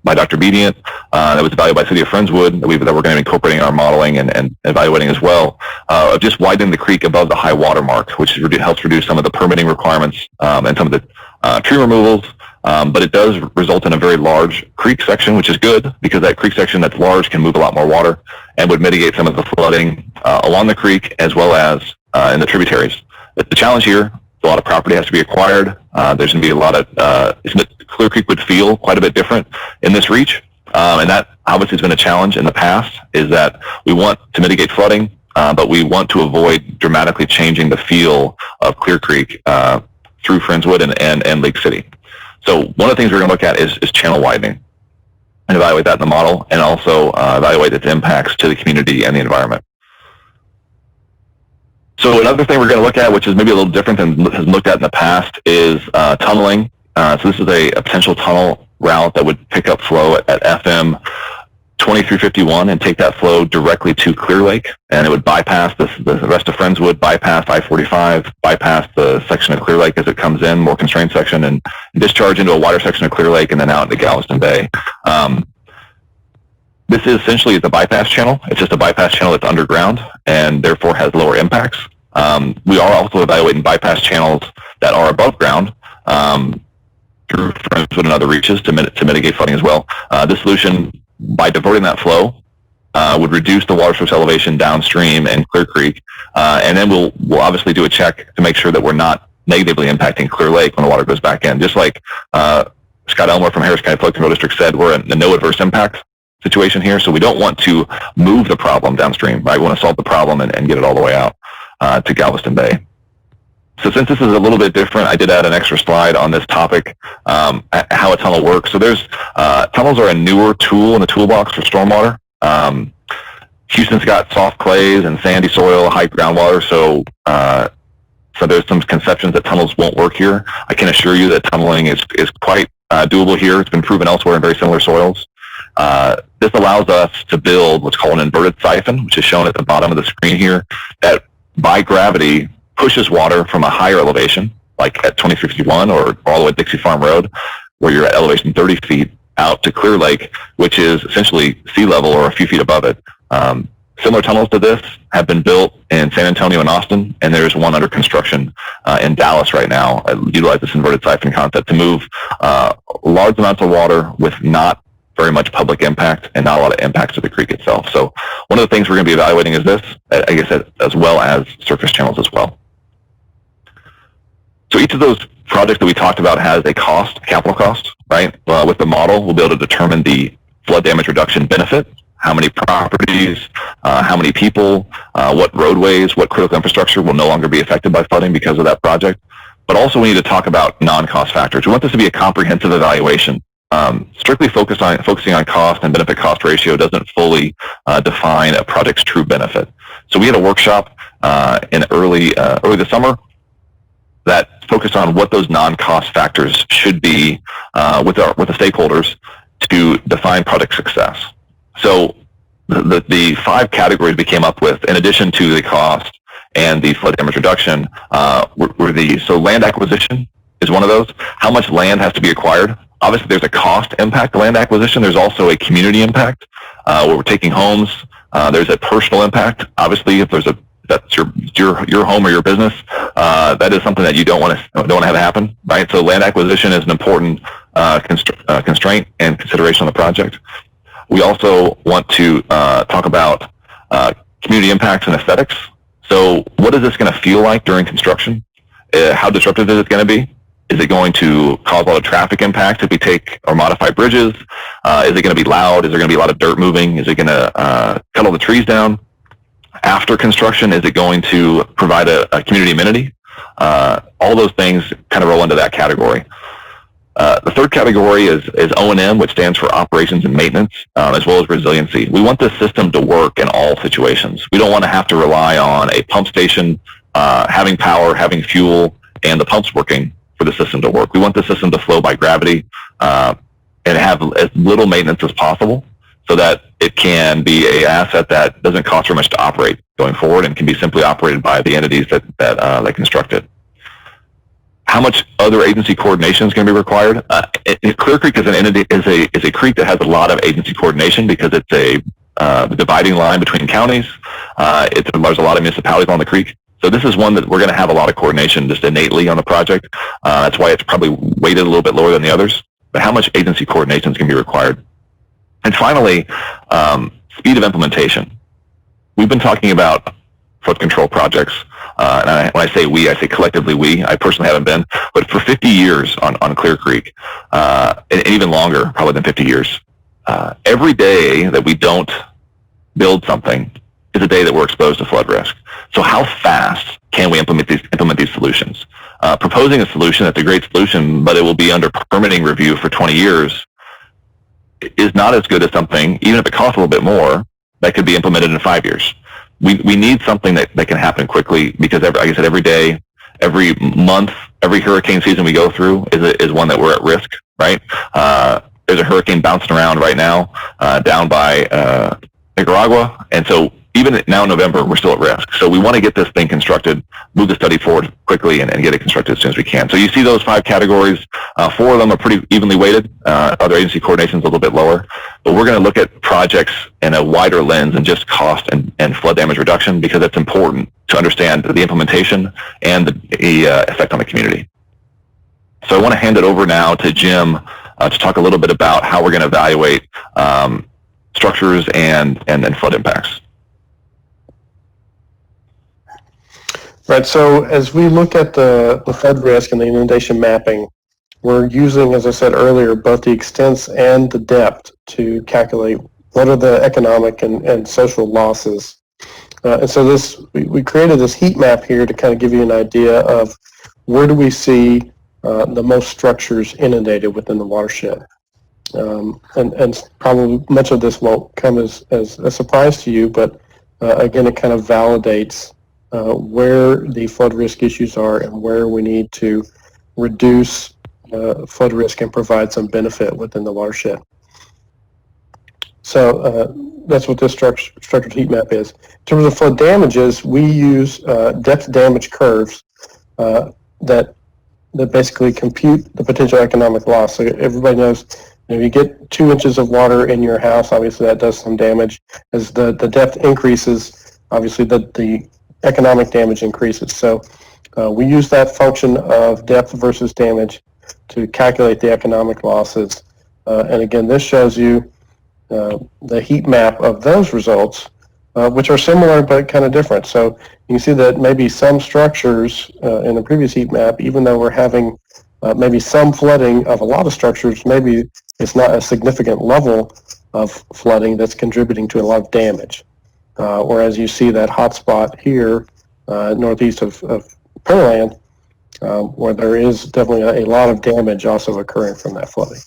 by Dr. Bedient, that was evaluated by City of Friendswood, that we're going to be incorporating in our modeling and evaluating as well, of just widening the creek above the high water mark, which helps reduce some of the permitting requirements and some of the tree removals. But it does result in a very large creek section, which is good because that creek section that's large can move a lot more water and would mitigate some of the flooding along the creek as well as in the tributaries. The challenge here, a lot of property has to be acquired. There's going to be a lot of, Clear Creek would feel quite a bit different in this reach. And that obviously has been a challenge in the past, is that we want to mitigate flooding, but we want to avoid dramatically changing the feel of Clear Creek through Friendswood and Lake City. So one of the things we're going to look at is channel widening and evaluate that in the model, and also evaluate its impacts to the community and the environment. So another thing we're going to look at, which is maybe a little different than has been looked at in the past, is tunneling. So this is a potential tunnel route that would pick up flow at FM 2351 and take that flow directly to Clear Lake, and it would bypass the rest of Friendswood, bypass I-45, bypass the section of Clear Lake as it comes in, more constrained section, and discharge into a wider section of Clear Lake and then out into Galveston Bay. This is essentially the bypass channel. It's just a bypass channel that's underground and therefore has lower impacts. We are also evaluating bypass channels that are above ground through Friendswood and other reaches to mitigate flooding as well. This solution, by diverting that flow, would reduce the water source elevation downstream in Clear Creek, and then we'll obviously do a check to make sure that we're not negatively impacting Clear Lake when the water goes back in. Just like Scott Elmore from Harris County Flood Control District said, we're in a no adverse impact situation here, so we don't want to move the problem downstream, right? We want to solve the problem and get it all the way out to Galveston Bay. So since this is a little bit different, I did add an extra slide on this topic, how a tunnel works. So there's tunnels are a newer tool in the toolbox for stormwater. Houston's got soft clays and sandy soil, high groundwater, so there's some conceptions that tunnels won't work here. I can assure you that tunneling is quite doable here. It's been proven elsewhere in very similar soils. This allows us to build what's called an inverted siphon, which is shown at the bottom of the screen here, that by gravity pushes water from a higher elevation, like at 2051 or all the way to Dixie Farm Road, where you're at elevation 30 feet, out to Clear Lake, which is essentially sea level or a few feet above it. Similar tunnels to this have been built in San Antonio and Austin, and there's one under construction in Dallas right now. Utilize this inverted siphon concept to move large amounts of water with not very much public impact and not a lot of impacts to the creek itself. So one of the things we're going to be evaluating is this, I guess, as well as surface channels as well. So each of those projects that we talked about has a cost, capital cost, right? With the model, we'll be able to determine the flood damage reduction benefit, how many properties, how many people, what roadways, what critical infrastructure will no longer be affected by flooding because of that project. But also we need to talk about non-cost factors. We want this to be a comprehensive evaluation. Strictly focusing on cost and benefit cost ratio doesn't fully define a project's true benefit. So we had a workshop in early this summer that focused on what those non-cost factors should be with the stakeholders to define project success. So the 5 categories we came up with, in addition to the cost and the flood damage reduction, so land acquisition is one of those. How much land has to be acquired? Obviously, there's a cost impact to land acquisition. There's also a community impact where we're taking homes. There's a personal impact. Obviously, if that's your home or your business, that is something that you don't want to have happen, right? So land acquisition is an important constraint and consideration on the project. We also want to talk about community impacts and aesthetics. So what is this going to feel like during construction? How disruptive is it going to be? Is it going to cause a lot of traffic impacts if we take or modify bridges? Is it going to be loud? Is there going to be a lot of dirt moving? Is it going to cut all the trees down? After construction, is it going to provide a community amenity? All those things kind of roll into that category. The third category is O&M, which stands for operations and maintenance, as well as resiliency. We want this system to work in all situations. We don't want to have to rely on a pump station having power, having fuel, and the pumps working for the system to work. We want the system to flow by gravity and have as little maintenance as possible so that it can be an asset that doesn't cost very much to operate going forward and can be simply operated by the entities that construct it. How much other agency coordination is going to be required? Clear Creek is an entity, is a creek that has a lot of agency coordination because it's a dividing line between counties. There's a lot of municipalities on the creek. So this is one that we're going to have a lot of coordination just innately on the project. That's why it's probably weighted a little bit lower than the others. But how much agency coordination is going to be required? And finally, speed of implementation. We've been talking about flood control projects. And when I say we, I say collectively we. I personally haven't been. But for 50 years on Clear Creek, and even longer, probably than 50 years, every day that we don't build something is a day that we're exposed to flood risk. So how fast can we implement these solutions? Proposing a solution that's a great solution, but it will be under permitting review for 20 years is not as good as something, even if it costs a little bit more, that could be implemented in 5 years. We need something that can happen quickly because, like I said, every day, every month, every hurricane season we go through is one that we're at risk, right? There's a hurricane bouncing around right now down by Nicaragua, and so even now in November, we're still at risk. So we want to get this thing constructed, move the study forward quickly, and get it constructed as soon as we can. So you see those 5 categories. 4 of them are pretty evenly weighted. Other agency coordination is a little bit lower. But we're going to look at projects in a wider lens than just cost and flood damage reduction because it's important to understand the implementation and the effect on the community. So I want to hand it over now to Jim to talk a little bit about how we're going to evaluate structures and flood impacts. Right, so as we look at the flood risk and the inundation mapping, we're using, as I said earlier, both the extents and the depth to calculate what are the economic and social losses. And so we created this heat map here to kind of give you an idea of where do we see the most structures inundated within the watershed. And probably much of this won't come as a surprise to you, but again, it kind of validates where the flood risk issues are and where we need to reduce flood risk and provide some benefit within the watershed. So that's what this structured heat map is. In terms of flood damages, we use depth damage curves that basically compute the potential economic loss. So everybody knows if you get 2 inches of water in your house, obviously that does some damage. As the depth increases, obviously the economic damage increases. So we use that function of depth versus damage to calculate the economic losses. And again, this shows you the heat map of those results, which are similar but kind of different. So you can see that maybe some structures in the previous heat map, even though we're having maybe some flooding of a lot of structures, maybe it's not a significant level of flooding that's contributing to a lot of damage. Whereas you see that hot spot here, northeast of Pearland, where there is definitely a lot of damage also occurring from that flooding.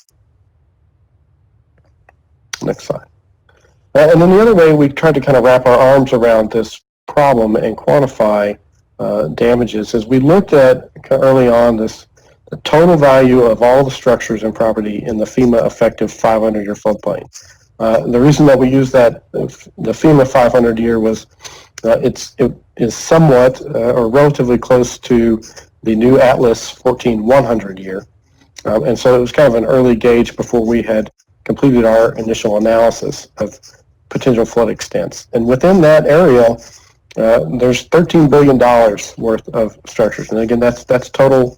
Next slide. And then the other way we tried to kind of wrap our arms around this problem and quantify damages is we looked at early on the total value of all the structures and property in the FEMA effective 500-year floodplain. The reason that we use that, the FEMA 500 year was it is somewhat or relatively close to the new Atlas 14100 year. And so it was kind of an early gauge before we had completed our initial analysis of potential flood extents. And within that area, there's $13 billion worth of structures. And again, that's total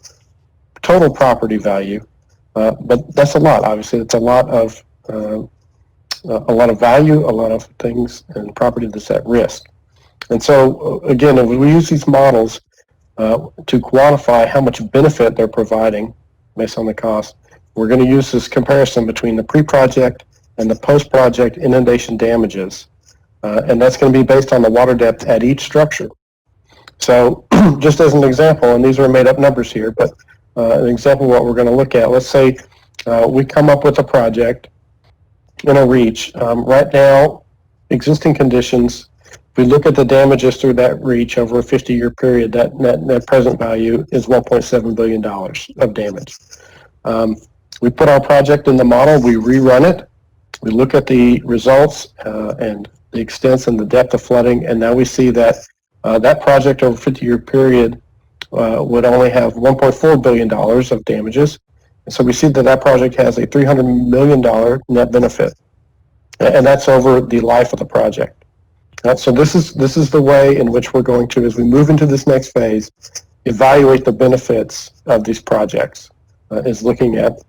property value. But that's a lot, obviously. It's a lot of value, a lot of things and property that's at risk. And so, again, if we use these models, to quantify how much benefit they're providing based on the cost. We're going to use this comparison between the pre-project and the post-project inundation damages. And that's going to be based on the water depth at each structure. So just as an example, and these are made up numbers here, but an example of what we're going to look at, let's say we come up with a project in a reach. Right now, existing conditions, if we look at the damages through that reach over a 50-year period, that present value is $1.7 billion of damage. We put our project in the model, we rerun it, we look at the results and the extents and the depth of flooding, and now we see that that project over a 50-year period would only have $1.4 billion of damages. And so we see that that project has a $300 million net benefit, and that's over the life of the project. So this is the way in which we're going to, as we move into this next phase, evaluate the benefits of these projects, is looking at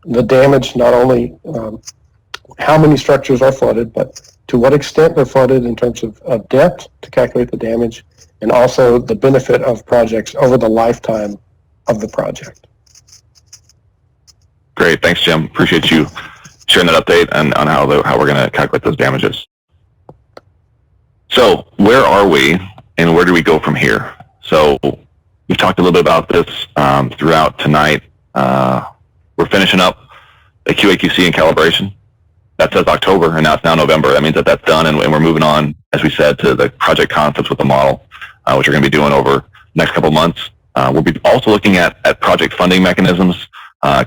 the damage, not only how many structures are flooded, but to what extent they're flooded in terms of depth to calculate the damage, and also the benefit of projects over the lifetime of the project. Great, thanks, Jim. Appreciate you sharing that update on how we're going to calculate those damages. So where are we, and where do we go from here? So we've talked a little bit about this throughout tonight. We're finishing up a QA/QC and calibration. That says October, and now it's November. That means that that's done, and we're moving on, as we said, to the project concepts with the model, which we're going to be doing over the next couple months. We'll be also looking at project funding mechanisms.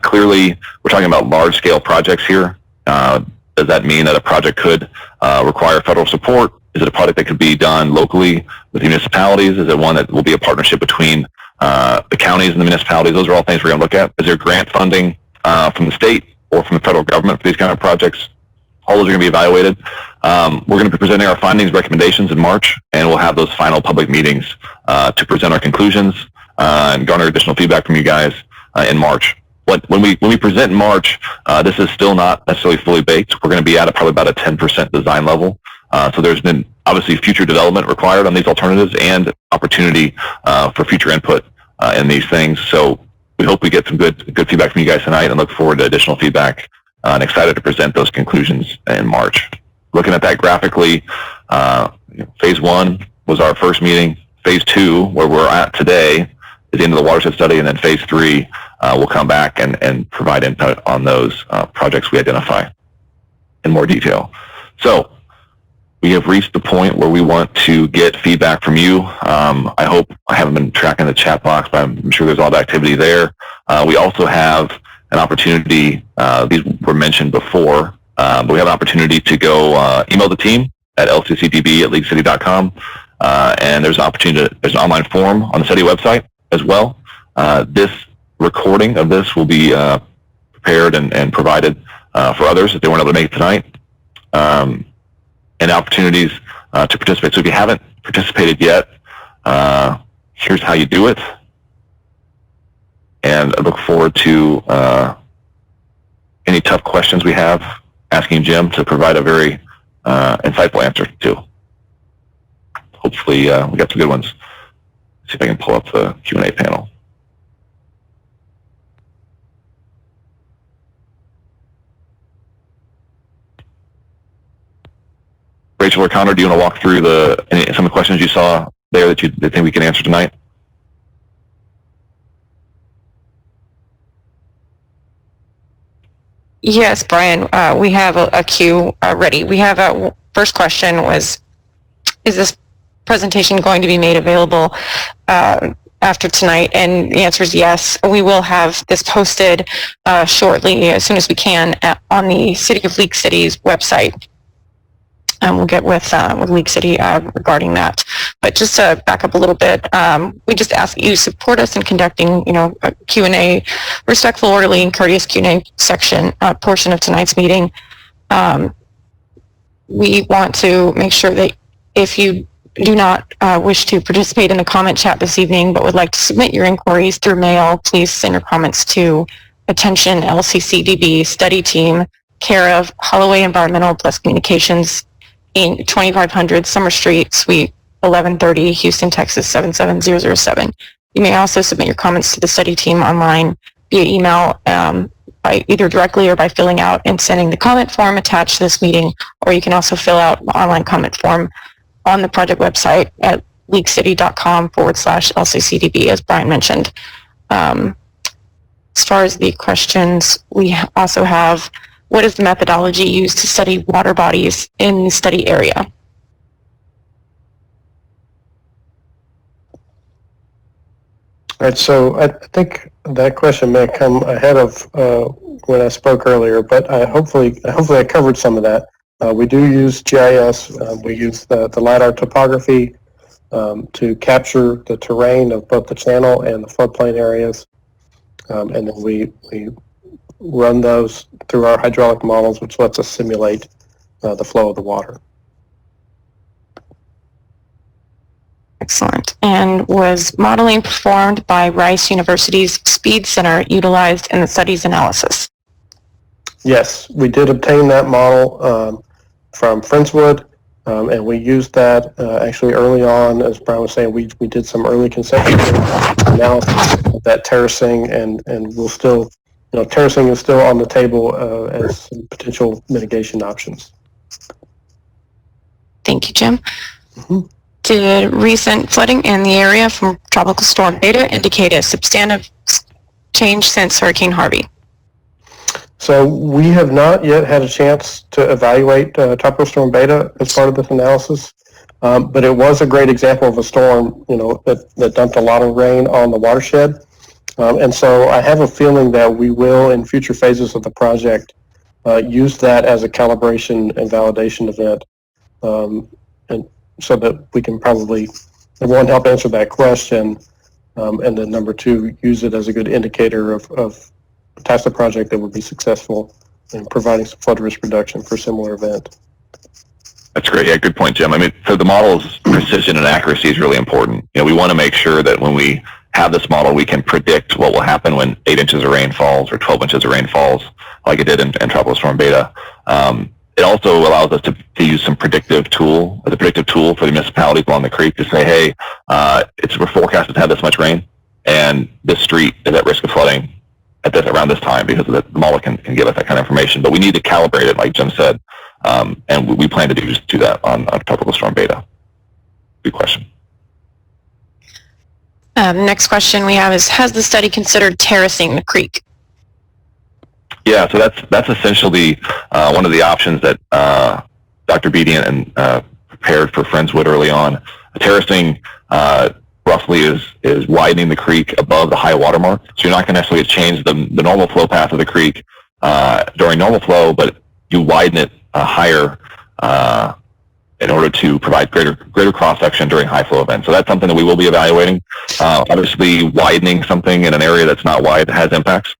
Clearly, we're talking about large-scale projects here. Does that mean that a project could require federal support? Is it a project that could be done locally with municipalities? Is it one that will be a partnership between the counties and the municipalities? Those are all things we're going to look at. Is there grant funding from the state or from the federal government for these kind of projects? All those are going to be evaluated. We're going to be presenting our findings, recommendations in March, and we'll have those final public meetings to present our conclusions and garner additional feedback from you guys in March. When we present in March, this is still not necessarily fully baked. We're going to be at probably about a 10% design level. So there's been obviously future development required on these alternatives and opportunity for future input in these things. So we hope we get some good feedback from you guys tonight, and look forward to additional feedback, and excited to present those conclusions in March. Looking at that graphically, phase 1 was our first meeting. Phase 2, where we're at today, is the end of the watershed study, and then phase 3 will come back and provide input on those projects we identify in more detail. So we have reached the point where we want to get feedback from you. I hope I haven't been tracking the chat box, but I'm sure there's a lot of activity there. We also have an opportunity, these were mentioned before, but we have an opportunity to go email the team at lccdb@leaguecity.com, and there's an opportunity, there's an online form on the study website as well. This recording of this will be prepared and provided for others if they weren't able to make it tonight, and opportunities to participate. So if you haven't participated yet, here's how you do it. And I look forward to any tough questions we have, asking Jim to provide a very insightful answer to. Hopefully we got some good ones. See if I can pull up the Q&A panel. Rachel or Connor, do you want to walk through some of the questions you saw there that you think we can answer tonight? Yes, Brian, we have a queue ready. We have a first question was, is this presentation going to be made available after tonight? And the answer is yes. We will have this posted shortly, as soon as we can, on the City of League City's website. We'll get with League City regarding that. But just to back up a little bit, we just ask that you support us in conducting, a Q&A, respectful, orderly, and courteous Q&A section portion of tonight's meeting. We want to make sure that if you do not wish to participate in the comment chat this evening, but would like to submit your inquiries through mail, please send your comments to attention LCCDB study team, care of Holloway Environmental Plus Communications, in 2500 Summer Street, Suite 1130, Houston, Texas 77007. You may also submit your comments to the study team online via email by either directly or by filling out and sending the comment form attached to this meeting, or you can also fill out the online comment form on the project website at leakcity.com/LCCDB, as Brian mentioned. As far as the questions, we also have, what is the methodology used to study water bodies in the study area? All right, so I think that question may have come ahead of when I spoke earlier, but hopefully I covered some of that. We do use GIS. We use the LiDAR topography to capture the terrain of both the channel and the floodplain areas. And then we run those through our hydraulic models, which lets us simulate the flow of the water. Excellent. And was modeling performed by Rice University's Speed Center utilized in the study's analysis? Yes, we did obtain that model from Friendswood, and we used that actually early on. As Brian was saying, we did some early conceptual analysis of that terracing, and we'll still, terracing is still on the table as some potential mitigation options. Thank you, Jim. Mm-hmm. Did recent flooding in the area from Tropical Storm Beta indicate a substantive change since Hurricane Harvey? So we have not yet had a chance to evaluate Tropical Storm Beta as part of this analysis, but it was a great example of a storm, that dumped a lot of rain on the watershed. And so I have a feeling that we will, in future phases of the project, use that as a calibration and validation event. And so that we can probably, one, help answer that question, and then number two, use it as a good indicator of types of project that would be successful in providing some flood risk reduction for a similar event. That's great. Yeah, good point, Jim. I mean, so the model's precision and accuracy is really important. We want to make sure that when we have this model, we can predict what will happen when 8 inches of rain falls or 12 inches of rain falls, like it did in Tropical Storm Beta. It also allows us to use some predictive tool for the municipalities along the creek to say, hey, we're forecasted to have this much rain, and this street is at risk of flooding around this time, because the model can give us that kind of information. But we need to calibrate it, like Jim said, and we plan to do that on Tropical Storm Beta. Good question. Next question we have is, has the study considered terracing the creek? Yeah, so that's essentially one of the options that Dr. Beatty prepared for Friendswood early on. Terracing roughly is widening the creek above the high water mark. So you're not going to necessarily change the normal flow path of the creek during normal flow, but you widen it higher in order to provide greater cross-section during high flow events. So that's something that we will be evaluating. Obviously, widening something in an area that's not wide has impacts.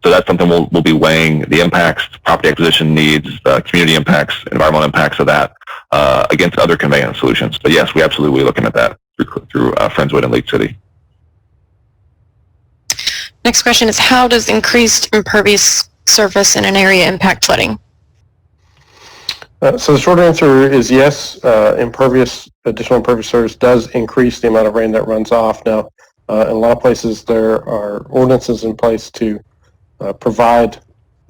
So that's something we'll be weighing the impacts, property acquisition needs, community impacts, environmental impacts of that against other conveyance solutions. But yes, we absolutely will be looking at that through Friendswood and Lake City. Next question is, how does increased impervious surface in an area impact flooding? So the short answer is yes. Additional impervious surface does increase the amount of rain that runs off. Now, in a lot of places, there are ordinances in place to provide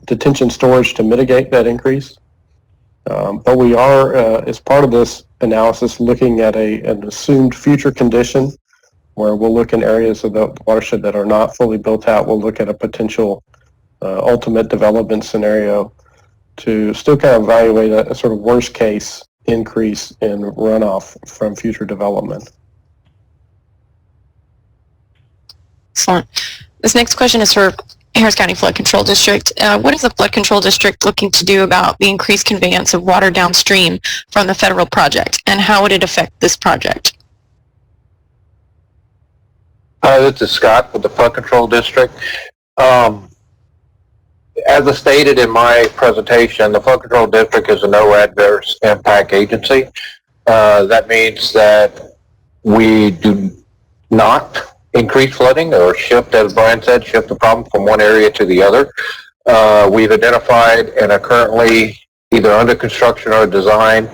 detention storage to mitigate that increase. But we are, as part of this analysis, looking at an assumed future condition where we'll look in areas of the watershed that are not fully built out. We'll look at a potential ultimate development scenario to still kind of evaluate a sort of worst case increase in runoff from future development. Excellent. This next question is for Harris County Flood Control District. What is the Flood Control District looking to do about the increased conveyance of water downstream from the federal project, and how would it affect this project? Hi, this is Scott with the Flood Control District. As I stated in my presentation, the Flood Control District is a no adverse impact agency. That means that we do not increase flooding or shift, as Brian said, shift the problem from one area to the other. We've identified and are currently either under construction or design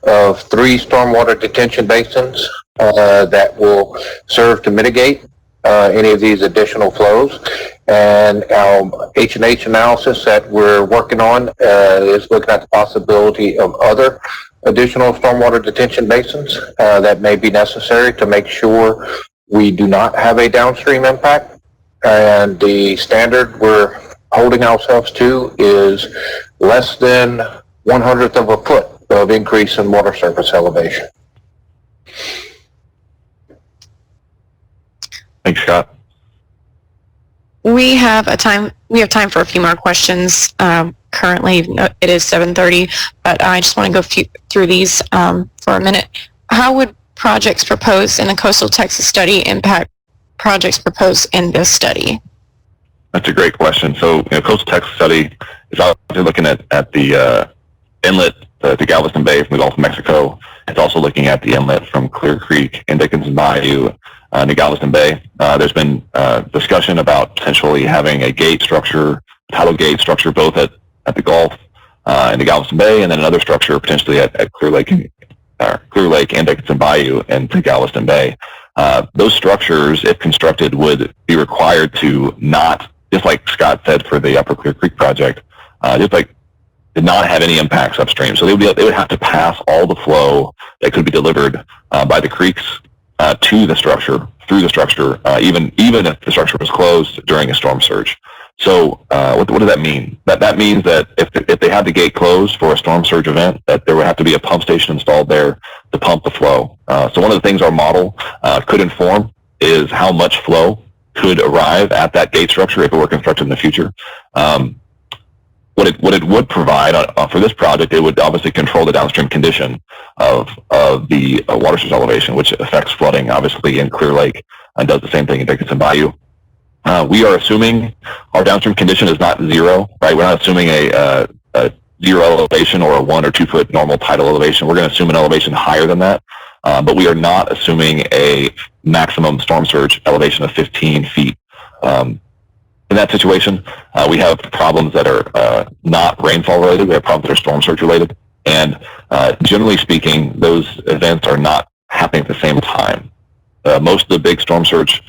of 3 stormwater detention basins that will serve to mitigate any of these additional flows. And our H&H analysis that we're working on is looking at the possibility of other additional stormwater detention basins that may be necessary to make sure we do not have a downstream impact. And the standard we're holding ourselves to is less than 1/100th of a foot of increase in water surface elevation. Thanks, Scott. We have time for a few more questions. Currently, it is 7:30, but I just want to go through these for a minute. How would projects proposed in the Coastal Texas study impact projects proposed in this study? That's a great question. So, Coastal Texas study is obviously looking at the inlet to Galveston Bay from the Gulf of Mexico. It's also looking at the inlet from Clear Creek and Dickinson Bayou to Galveston Bay. There's been discussion about potentially having a gate structure, tidal gate structure, both at the Gulf and the Galveston Bay, and then another structure potentially at Clear Lake and Dickinson Bayou and to Galveston Bay. Those structures, if constructed, would be required to not, just like Scott said for the Upper Clear Creek project, did not have any impacts upstream. So they would have to pass all the flow that could be delivered by the creeks to the structure, through the structure, even if the structure was closed during a storm surge. So what does that mean? That means that if they had the gate closed for a storm surge event, that there would have to be a pump station installed there to pump the flow. So one of the things our model could inform is how much flow could arrive at that gate structure if it were constructed in the future. What it would provide for this project, it would obviously control the downstream condition of the watershed elevation, which affects flooding, obviously, in Clear Lake, and does the same thing in Dickinson Bayou. We are assuming our downstream condition is not zero, right? We're not assuming a zero elevation or a 1 or 2 foot normal tidal elevation. We're going to assume an elevation higher than that, but we are not assuming a maximum storm surge elevation of 15 feet. In that situation, we have problems that are not rainfall related. We have problems that are storm surge related. And generally speaking, those events are not happening at the same time. Most of the big storm surge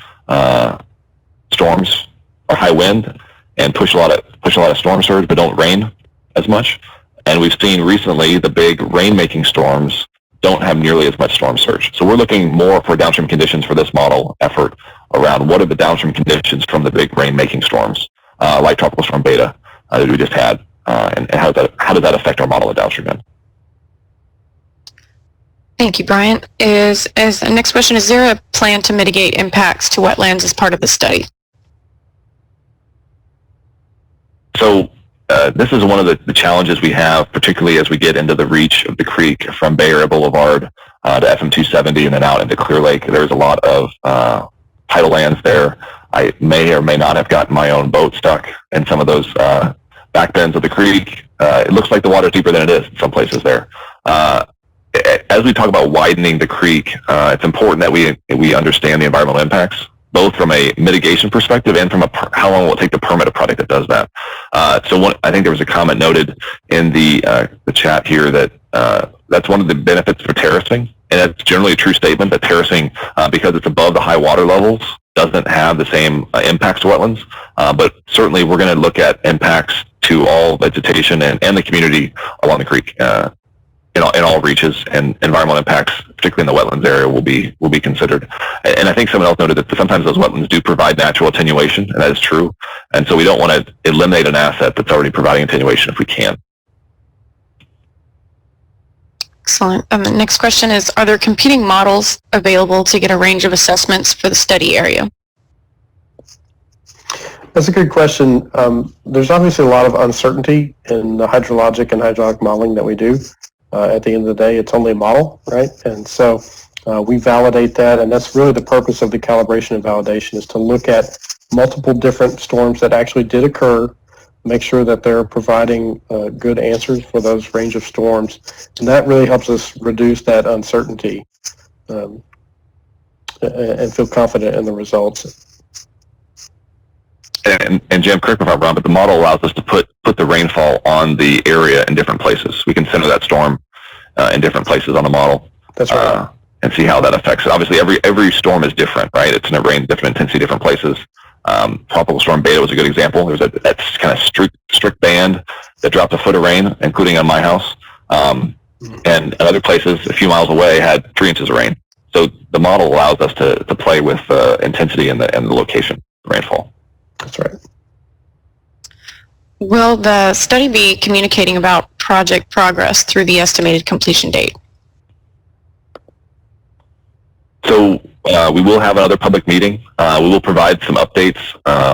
storms are high wind and push a lot of storm surge, but don't rain as much. And we've seen recently the big rain-making storms don't have nearly as much storm surge. So we're looking more for downstream conditions for this model effort around what are the downstream conditions from the big rain-making storms, like Tropical Storm Beta that we just had, and how does that affect our model of downstream end? Thank you, Brian. The next question, is there a plan to mitigate impacts to wetlands as part of the study? So this is one of the challenges we have, particularly as we get into the reach of the creek from Bay Area Boulevard to FM 270 and then out into Clear Lake. There's a lot of tidal lands there. I may or may not have gotten my own boat stuck in some of those back bends of the creek. It looks like the water's deeper than it is in some places there. As we talk about widening the creek, it's important that we understand the environmental impacts, both from a mitigation perspective and from how long will it take to permit a project that does that. I think there was a comment noted in the chat here that that's one of the benefits for terracing, and it's generally a true statement that terracing, because it's above the high water levels, doesn't have the same impacts to wetlands. But certainly we're going to look at impacts to all vegetation and the community along the creek. In all reaches, and environmental impacts, particularly in the wetlands area, will be considered. And I think someone else noted that sometimes those wetlands do provide natural attenuation, and that is true. And so we don't want to eliminate an asset that's already providing attenuation if we can. Excellent. The next question is, are there competing models available to get a range of assessments for the study area? That's a good question. There's obviously a lot of uncertainty in the hydrologic and hydraulic modeling that we do. At the end of the day, it's only a model, right? And so we validate that, and that's really the purpose of the calibration and validation, is to look at multiple different storms that actually did occur, make sure that they're providing good answers for those range of storms, and that really helps us reduce that uncertainty and feel confident in the results. And Jim, correct me if I'm wrong, but the model allows us to put the rainfall on the area in different places. We can center that storm in different places on the model. That's right. And see how that affects it. Obviously, every storm is different, right? It's going to rain different intensity, different places. Tropical storm Beta was a good example. There's that kind of strict band that dropped a foot of rain, including on my house. And other places a few miles away had 3 inches of rain. So the model allows us to play with intensity and the location, the rainfall. That's right. Will the study be communicating about project progress through the estimated completion date? So we will have another public meeting. We will provide some updates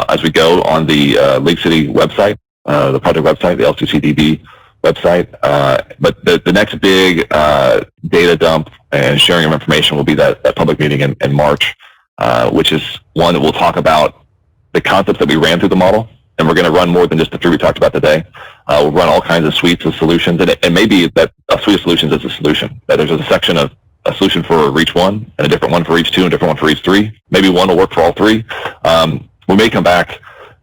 as we go on the Lake City website, the project website, the L2CDB website. But the next big data dump and sharing of information will be that public meeting in March, which is one that will talk about the concepts that we ran through the model. And we're going to run more than just the 3 we talked about today. We'll run all kinds of suites of solutions. And maybe that a suite of solutions is a solution. That there's a section of a solution for each one, and a different one for each 2, and a different one for each 3. Maybe one will work for all 3. We may come back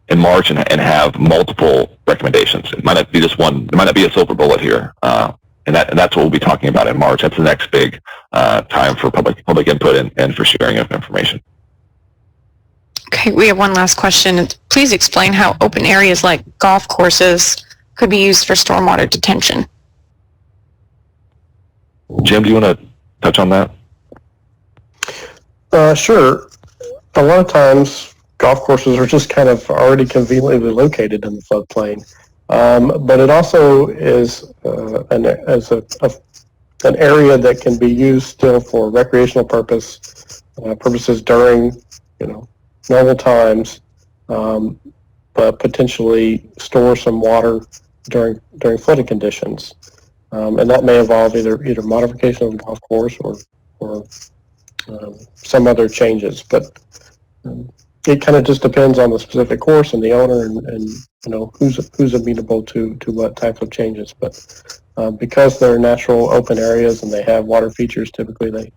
in March and have multiple recommendations. It might not be just one. There might not be a silver bullet here. And that's what we'll be talking about in March. That's the next big time for public input and for sharing of information. Okay, we have one last question. Please explain how open areas like golf courses could be used for stormwater detention. Jim, do you want to touch on that? Sure. A lot of times, golf courses are just kind of already conveniently located in the floodplain. But it also is an area that can be used still for recreational purposes during, normal times, but potentially store some water during flooding conditions. And that may involve either modification of the golf course or some other changes. But it kind of just depends on the specific course and the owner and who's amenable to what types of changes. But because they're natural open areas and they have water features, typically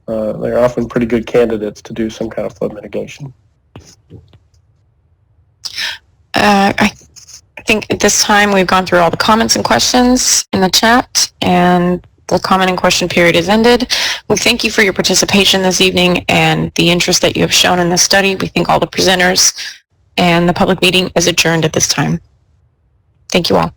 they're often pretty good candidates to do some kind of flood mitigation. I think at this time we've gone through all the comments and questions in the chat, and the comment and question period is ended. We thank you for your participation this evening and the interest that you have shown in this study. We thank all the presenters, and the public meeting is adjourned at this time. Thank you all.